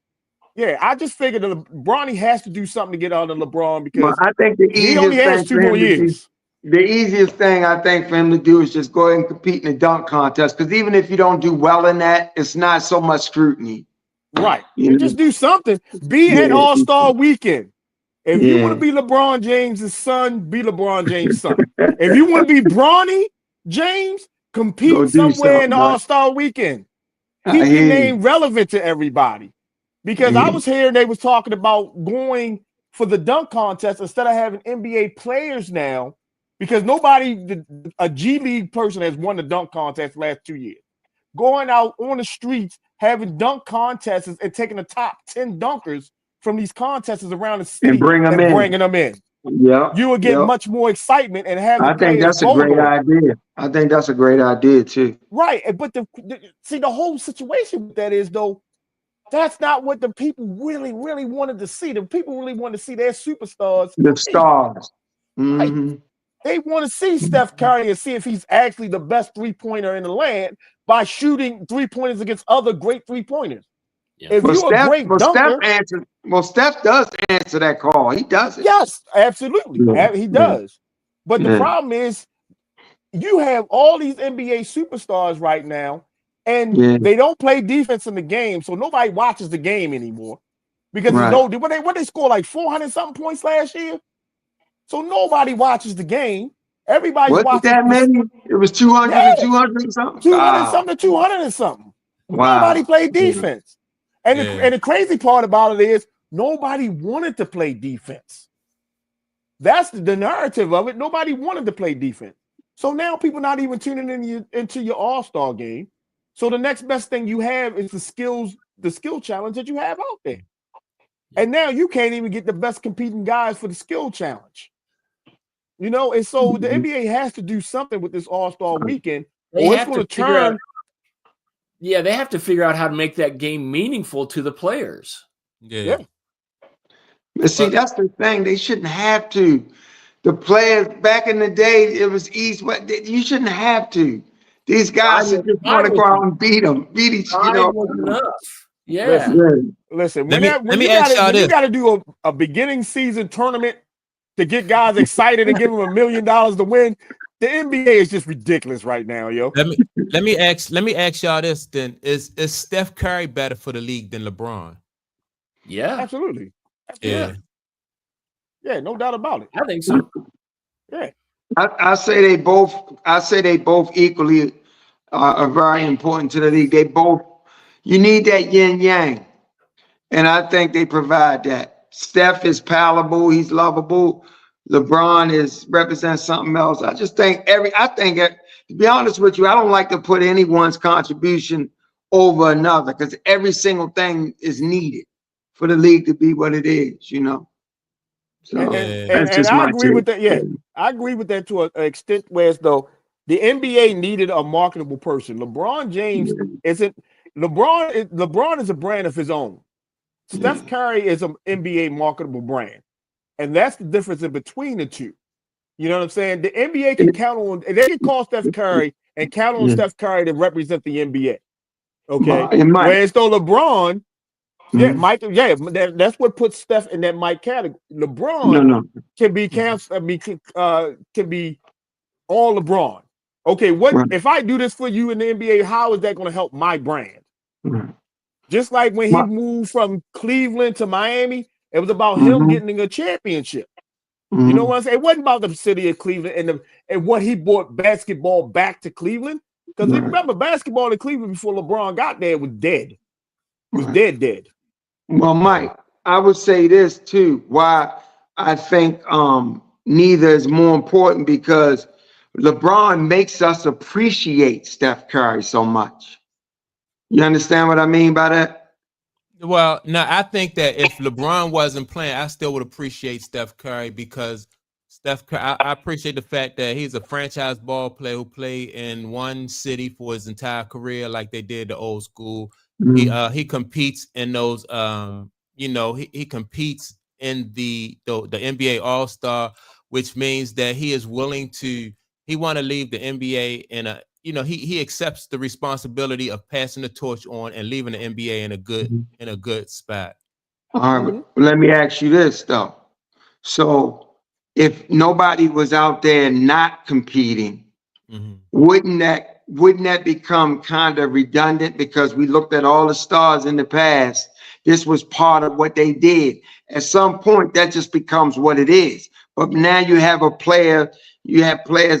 Yeah, I just figured that Bronny has to do something to get out of LeBron because I think the he only has 2 more years. The easiest thing I think for him to do is just go ahead and compete in the dunk contest because even if you don't do well in that, it's not so much scrutiny. Right. You just do something. Be at All-Star Weekend. If you want to be LeBron James' son, be LeBron James' son. If you want to be Bronny James, compete somewhere in the All-Star Weekend. Keep your name relevant to everybody. Because I was hearing they was talking about going for the dunk contest instead of having NBA players now, because a G League person has won the dunk contest last 2 years. Going out on the streets, having dunk contests and taking the top 10 dunkers from these contests around the city and bringing them in. Yeah, you will get much more excitement and have. I think that's a great idea. I think that's a great idea too. Right, but the whole situation with that is though, that's not what the people really wanted to see. The people really wanted to see their superstars. The stars. Mm-hmm. Right. They want to see Steph Curry and see if he's actually the best three-pointer in the land by shooting three-pointers against other great three-pointers. Yeah. If you're a great dunker, Steph does answer that call. He does it. Yes, absolutely. Yeah. He does. But the problem is you have all these NBA superstars right now, and they don't play defense in the game, so nobody watches the game anymore. Because what they score like 400-something points last year? So nobody watches the game. Everybody's watching. That many? It was 200 and 200 and something? 200 something, 200 and something. Wow. Nobody played defense. And the crazy part about it is nobody wanted to play defense. That's the narrative of it. Nobody wanted to play defense. So now people not even tuning into your All-Star game. So the next best thing you have is the skill challenge that you have out there. And now you can't even get the best competing guys for the skill challenge. You know, and so the NBA has to do something with this All-Star weekend. Or it's going to turn. Yeah, they have to figure out how to make that game meaningful to the players. Yeah. But see, that's the thing. They shouldn't have to. The players back in the day, it was easy. You shouldn't have to. These guys just want to go out and beat each other. Enough. Yeah. Listen. Let me ask y'all this. You got to do a beginning season tournament to get guys excited and give them $1 million to win. The NBA is just ridiculous right now, yo. Let me ask y'all this then. Is Steph Curry better for the league than LeBron? Yeah. Absolutely. Yeah. Yeah, no doubt about it. I think so. Yeah. I say they both equally are very important to the league. You need that yin yang. And I think they provide that. Steph is palatable, he's lovable. LeBron represents something else. I just think to be honest with you, I don't like to put anyone's contribution over another because every single thing is needed for the league to be what it is, you know. So and I agree with that. Yeah, I agree with that to an extent where it's though the NBA needed a marketable person. LeBron James isn't. LeBron is a brand of his own. Steph Curry is an NBA marketable brand. And that's the difference in between the two. You know what I'm saying? The NBA can count on, they can call Steph Curry and count on Steph Curry to represent the NBA. Okay. Whereas though LeBron, that's what puts Steph in that Mike category. LeBron can be all LeBron. Okay, if I do this for you in the NBA, how is that going to help my brand? Just like when he moved from Cleveland to Miami, it was about him getting a championship. You know what I'm saying? It wasn't about the city of Cleveland and what he brought basketball back to Cleveland. Because remember, basketball in Cleveland before LeBron got there was dead. It was dead. Well, Mike, I would say this too. Why I think neither is more important because LeBron makes us appreciate Steph Curry so much. You understand what I mean by that? Well, no, I think that if LeBron wasn't playing, I still would appreciate Steph Curry because Steph Curry, I appreciate the fact that he's a franchise ball player who played in one city for his entire career, like they did the old school. He competes in those, he competes in the NBA All-Star, which means that he is willing to. He want to leave the NBA in a. He accepts the responsibility of passing the torch on and leaving the NBA in a good spot. All right, let me ask you this though. So if nobody was out there not competing, wouldn't that become kind of redundant, because we looked at all the stars in the past? This was part of what they did. At some point, that just becomes what it is. But now you have players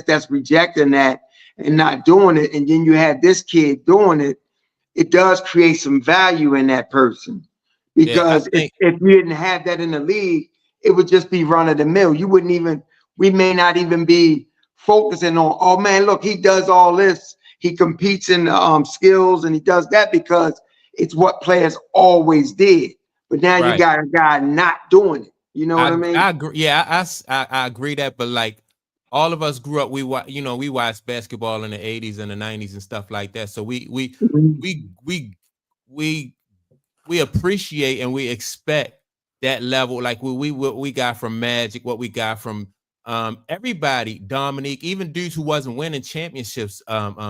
that's rejecting that and not doing it, and then you have this kid doing it. It does create some value in that person, because if you didn't have that in the league, it would just be run of the mill. We may not even be focusing on, oh man, look, he does all this. He competes in skills and he does that because it's what players always did. But now you got a guy not doing it. You know what I mean? I agree. Yeah, I agree that, but like all of us grew up, we watched basketball in the 80s and the 90s and stuff like that. So we appreciate and we expect that level, like what we got from Magic, what we got from everybody, Dominique, even dudes who wasn't winning championships,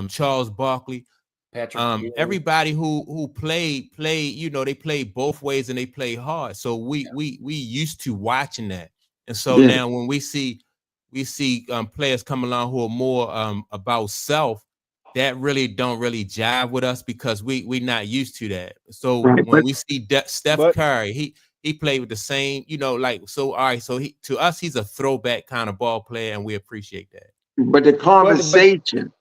Charles Barkley, Patrick, everybody who played, they played both ways and they played hard. So we used to watching that. And so now when we see players come along who are more about self, that really don't jive with us, because we not used to that. So when we see Steph Curry, he played with the same, all right. So to us, he's a throwback kind of ball player, and we appreciate that. But the conversation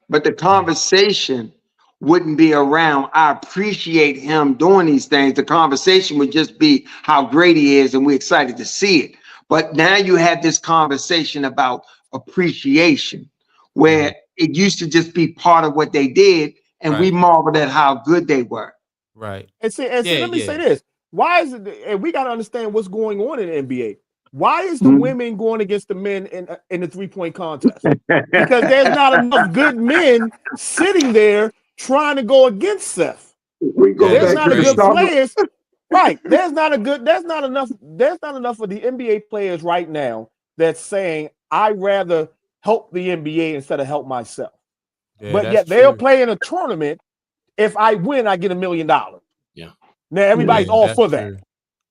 wouldn't be around, I appreciate him doing these things. The conversation would just be how great he is, and we're excited to see it. But now you have this conversation about appreciation, where it used to just be part of what they did, and we marveled at how good they were. Right. And let me say this. Why is it, and we got to understand what's going on in the NBA. Why is the women going against the men in the three-point contest? Because there's not enough good men sitting there trying to go against Steph. There's not good players. Right. There's not enough of the NBA players right now that's saying, I'd rather help the NBA instead of help myself. But yet they'll play in a tournament. If I win, I get $1 million. Yeah. Now everybody's all for that. True.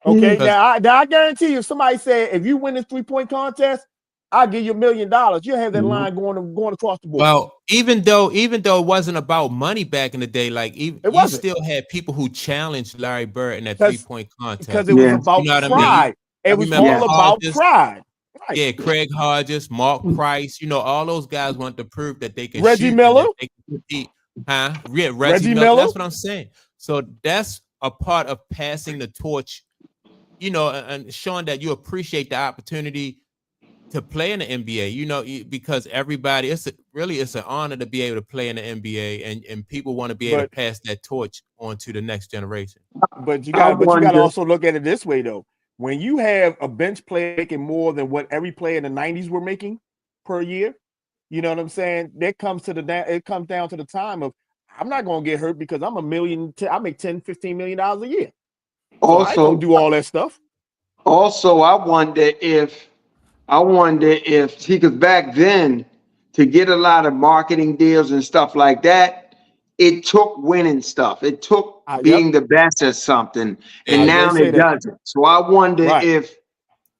Okay. Now I guarantee you, if somebody said, if you win this 3-point contest, I'll give you $1 million. You'll have that line going across the board. Well, even though it wasn't about money back in the day, like you still had people who challenged Larry Bird in that 3-point contest. Because it was about pride. It was all about pride. Right. Yeah, Craig Hodges, Mark Price, all those guys wanted to prove that they could Reggie Miller. They could compete. Huh? Yeah, Reggie Miller. That's what I'm saying. So that's a part of passing the torch, and showing that you appreciate the opportunity to play in the NBA, because everybody, it's an honor to be able to play in the NBA, and people want to be able to pass that torch on to the next generation. But you got to also look at it this way, though. When you have a bench player making more than what every player in the 90s were making per year, you know what I'm saying? It comes down to the time of, I'm not going to get hurt because I'm I make $10-15 million a year. So also, I don't do all that stuff. Also, I wonder if because back then, to get a lot of marketing deals and stuff like that, it took winning stuff. It took being the best at something, and now it doesn't. So I wonder if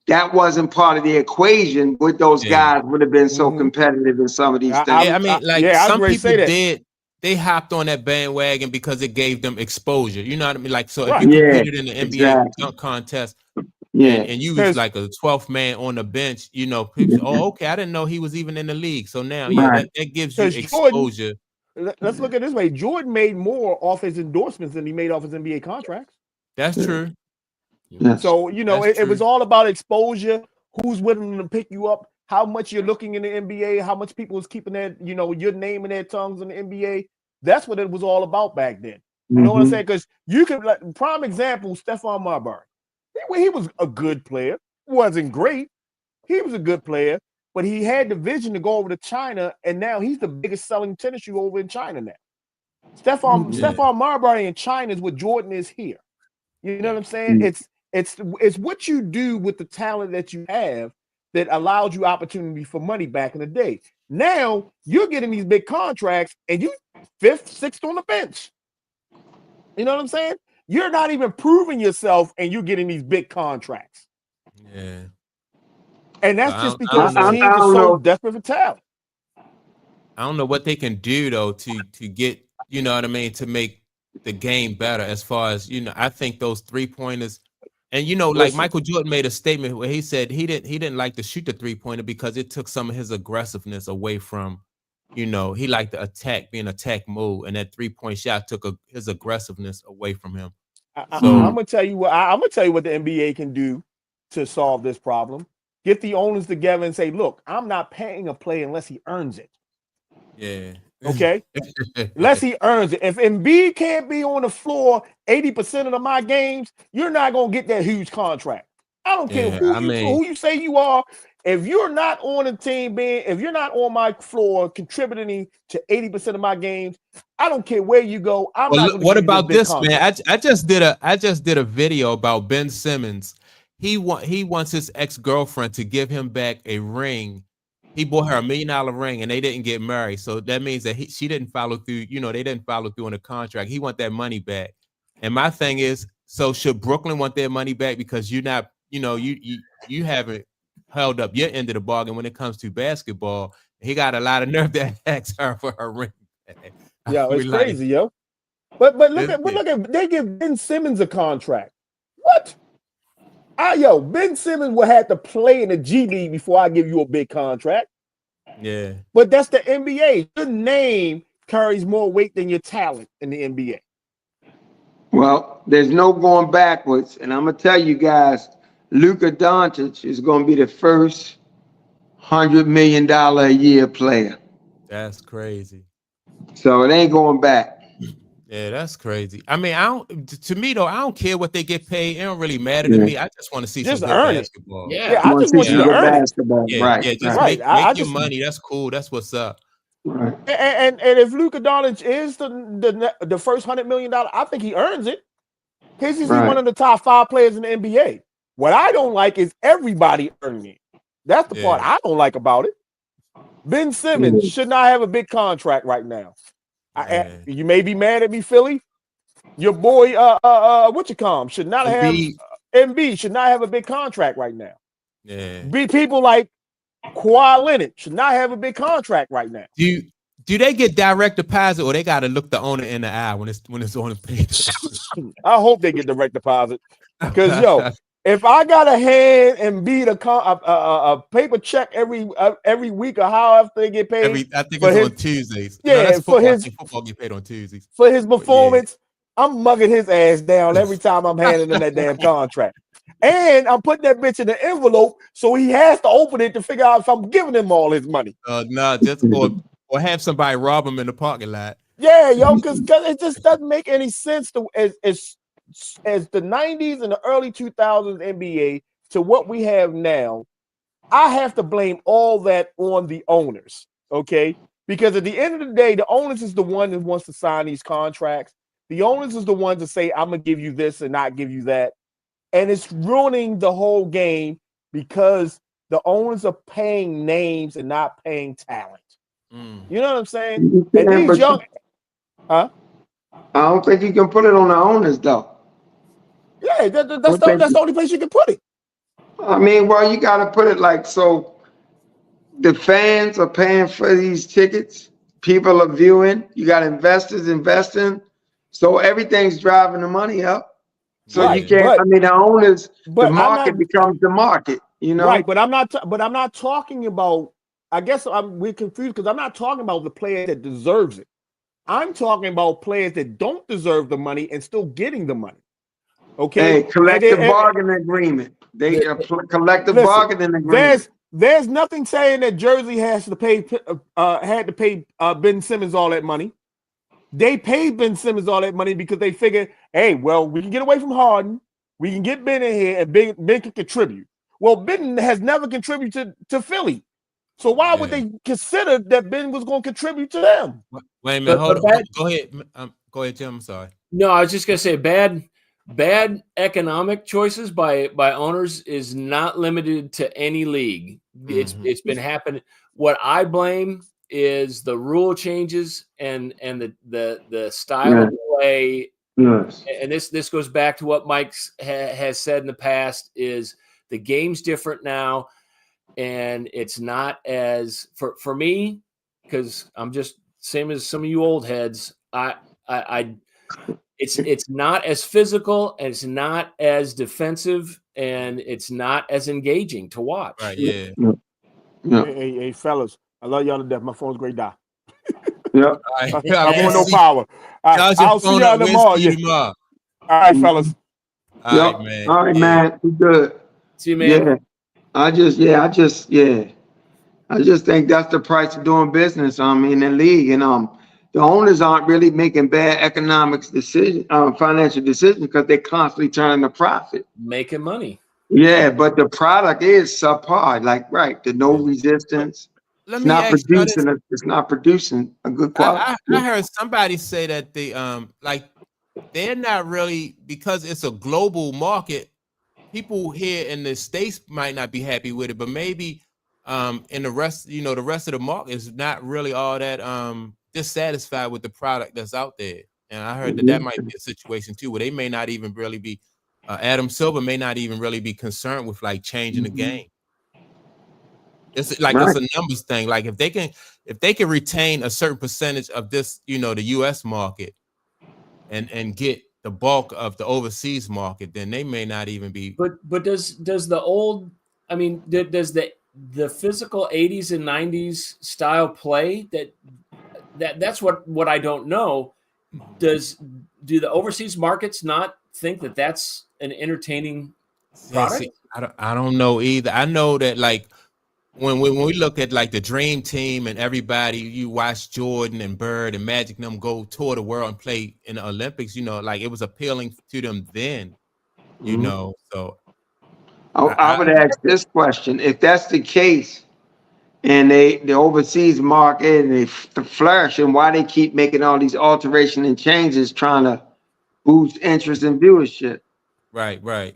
that wasn't part of the equation, would those guys would have been so competitive in some of these things. I mean, some people did. They hopped on that bandwagon because it gave them exposure. You know what I mean? Like, so if you competed in the NBA dunk contest, and you was like a 12th man on the bench, people, okay, I didn't know he was even in the league. So now, that gives you exposure. Let's look at it this way. Jordan made more off his endorsements than he made off his NBA contracts. That's true. So, it was all about exposure, who's willing to pick you up, how much you're looking in the NBA, how much people is keeping that, your name in their tongues in the NBA. That's what it was all about back then. You know what I'm saying? Because you could, prime example, Stephon Marbury. He was a good player. Wasn't great. He was a good player, but he had the vision to go over to China, and now he's the biggest selling tennis shoe over in China now. Stephon Marbury in China is what Jordan is here. You know what I'm saying? It's what you do with the talent that you have that allowed you opportunity for money back in the day. Now you're getting these big contracts and you 5th, 6th on the bench. You know what I'm saying? You're not even proving yourself and you're getting these big contracts. Yeah. And that's just because teams are so desperate for talent. I don't know what they can do though to get, you know what I mean, to make the game better as far as, you know, I think those 3-pointers. And you know, like Michael Jordan made a statement where he said he didn't like to shoot the 3-pointer because it took some of his aggressiveness away from, you know, he liked to attack, be in attack mode, and that 3-point shot took his aggressiveness away from him. I'm gonna tell you what the NBA can do to solve this problem. Get the owners together and say, look, I'm not paying a player unless he earns it. Yeah. Okay. Unless he earns it. If Embiid can't be on the floor 80% of my games, you're not gonna get that huge contract. I don't care who you say you are. If you're not on a team, if you're not on my floor contributing to 80% of my games, I don't care where you go. What about this, man? I just did a video about Ben Simmons. He wants his ex-girlfriend to give him back a ring. He bought her $1 million ring and they didn't get married. So that means that she didn't follow through. You know, they didn't follow through on the contract. He want that money back. And my thing is, so should Brooklyn want their money back because you're not, you know, you haven't held up your end of the bargain when it comes to basketball. He got a lot of nerve to ask her for her ring. Yeah, it's crazy, yo. But look at they give Ben Simmons a contract. What? Ben Simmons will have to play in the G League before I give you a big contract. Yeah. But that's the NBA. Your name carries more weight than your talent in the NBA. Well, there's no going backwards. And I'm going to tell you guys, Luka Doncic is going to be the first $100 million a year player. That's crazy. So it ain't going back. Yeah, that's crazy. I mean, to me though, I don't care what they get paid. It don't really matter to me. I just want to see some good basketball. Yeah, I just want you to earn basketball. Yeah, right. Yeah, just make your money. That's cool. That's what's up. Right. And if Luka Doncic is the first $100 million, I think he earns it. He's one of the top 5 players in the NBA. What I don't like is everybody earning it. That's the part I don't like about it. Ben Simmons should not have a big contract right now. You may be mad at me, Philly. Your boy, should not have Embiid should not have a big contract right now. Yeah. People like Kawhi Leonard should not have a big contract right now. Do they get direct deposit or they got to look the owner in the eye when it's on the page? I hope they get direct deposit because if I got to hand Embiid a paper check every week or however they get paid, I think it's on Tuesdays. Yeah, that's football. Football get paid on Tuesdays for his performance. I'm mugging his ass down every time I'm handing him that damn contract. And I'm putting that bitch in the envelope so he has to open it to figure out if I'm giving him all his money. Just or have somebody rob him in the parking lot. Yeah, yo, because it just doesn't make any sense to as the 90s and the early 2000s NBA to what we have now. I have to blame all that on the owners, okay? Because at the end of the day, the owners is the one that wants to sign these contracts. The owners is the one to say, I'm going to give you this and not give you that. And it's ruining the whole game because the owners are paying names and not paying talent. You know what I'm saying? And these young, I don't think you can put it on the owners, though. Yeah, that's the only place you can put it. I mean, well, you got to put it like so. The fans are paying for these tickets. People are viewing. You got investors investing. So everything's driving the money up. So you can't. The owners. The market becomes the market. You know. Right, but I'm not talking about. I guess we're confused because I'm not talking about the player that deserves it. I'm talking about players that don't deserve the money and still getting the money. Okay, collective bargaining agreement. They collective bargaining agreement. There's nothing saying that Jersey had to pay Ben Simmons all that money. They paid Ben Simmons all that money because they figured, hey, well, we can get away from Harden, we can get Ben in here, and Ben can contribute. Well, Ben has never contributed to Philly, so why would they consider that Ben was going to contribute to them? Wait a minute, hold on. Go ahead, Jim. I'm sorry. No, I was just gonna say bad bad economic choices by owners is not limited to any league. It's been happening. What I blame is the rule changes and the style of play. Yes. And this goes back to what Mike has said in the past, is the game's different now, and it's not as for me, because I'm just same as some of you old heads. It's not as physical, and it's not as defensive, and it's not as engaging to watch. Right, yeah. Hey, fellas, I love y'all to death. My phone's great die. Yep. I want no power. I'll see y'all tomorrow. Yeah. All right, fellas. All right, man. All right, man. Good. See you, man. Yeah. I just think that's the price of doing business. In the league, and the owners aren't really making bad financial decisions, because they're constantly turning a profit, making money. Yeah, but the product is subpar. Like, right, the no resistance. It's not producing a good quality. I heard somebody say that they're not really, because it's a global market. People here in the States might not be happy with it, but maybe in the rest of the market is not really all that dissatisfied with the product that's out there. And I heard that might be a situation too, where they may not even really be Adam Silver may not even really be concerned with like changing the game. It's like it's a numbers thing. Like if they can retain a certain percentage of this, the US market and get the bulk of the overseas market, then they may not even be. But does the old, does the physical 80s and 90s style play that's what I don't know. Do the overseas markets not think that that's an entertaining product? I don't know either. I know that like when we look at like the Dream Team and everybody, you watch Jordan and Bird and Magic and them go tour the world and play in the Olympics, like it was appealing to them then, so. I would ask this question: if that's the case, and the overseas market and they flourish, and why they keep making all these alterations and changes, trying to boost interest and viewership? Right. I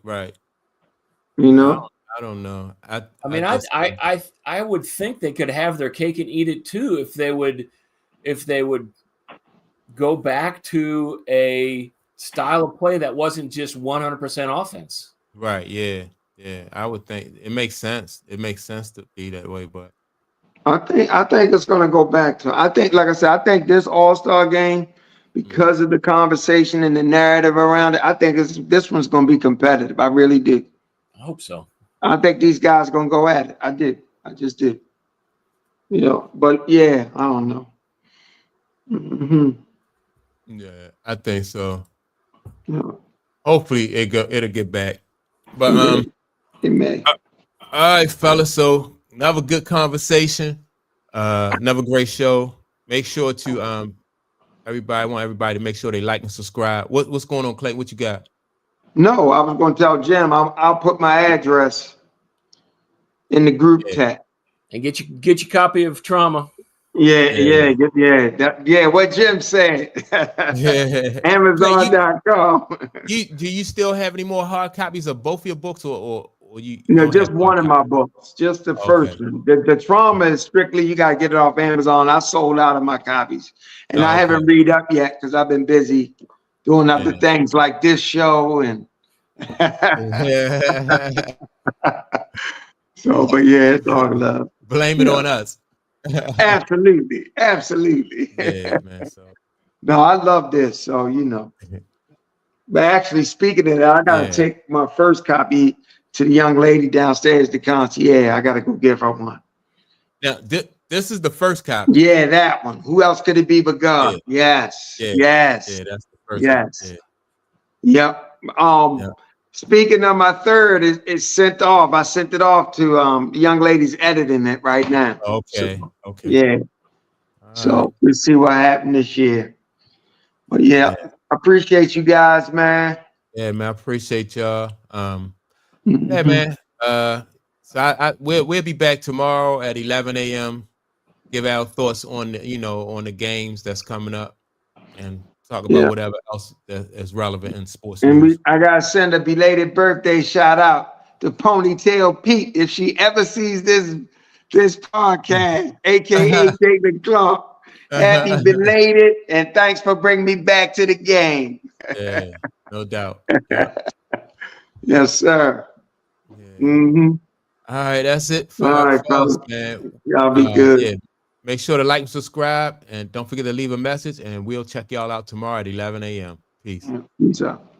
don't know. I would think they could have their cake and eat it too if they would go back to a style of play that wasn't just 100% offense. Right. Yeah. I would think it makes sense. It makes sense to be that way, but I think it's going to go back to. I think, like I said, I think this All-Star game, because of the conversation and the narrative around it, I think this one's going to be competitive. I really do. I hope so. I think these guys are going to go at it. I just did. But yeah, I don't know. Yeah, I think so. Yeah. Hopefully it'll get back. But it may. All right, fellas. So another good conversation. Another great show. Make sure to I want everybody to make sure they like and subscribe. What's going on, Clay? What you got? No, I was going to tell Jim I'll put my address in the group chat. And get your copy of Trauma. Yeah. What Jim said. Amazon.com. Do you still have any more hard copies of both your books, or you? Just one of my books, just the first one. The Trauma is strictly you got to get it off Amazon. I sold out of my copies, and I haven't read up yet because I've been busy doing other things like this show and. So, but yeah, it's all love. Blame it on us. Absolutely. Yeah, man. So. No, I love this. So But actually, speaking of that, I gotta take my first copy to the young lady downstairs, the concierge. I gotta go give her one. Now, this is the first copy. Yeah, that one. Who else could it be but God? Yeah. Yes. Yeah, that's the first one. Yep. Speaking of my third, it's sent off. I sent it off to the young lady's editing it right now. Okay. Yeah. So we'll see what happened this year. But I appreciate you guys, man. Yeah, man. I appreciate y'all. Yeah, man. So we'll be back tomorrow at 11 a.m. Give our thoughts on on the games that's coming up, and talk about whatever else that is relevant in sports and news. I gotta send a belated birthday shout out to Ponytail Pete if she ever sees this podcast, aka David Clark. Happy belated, and thanks for bringing me back to the game. Yeah, no doubt. Yeah. Yes, sir. Yeah. All right, that's it for us, man. Y'all be good. Yeah. Make sure to like and subscribe, and don't forget to leave a message, and we'll check y'all out tomorrow at 11 a.m. Peace. Peace out.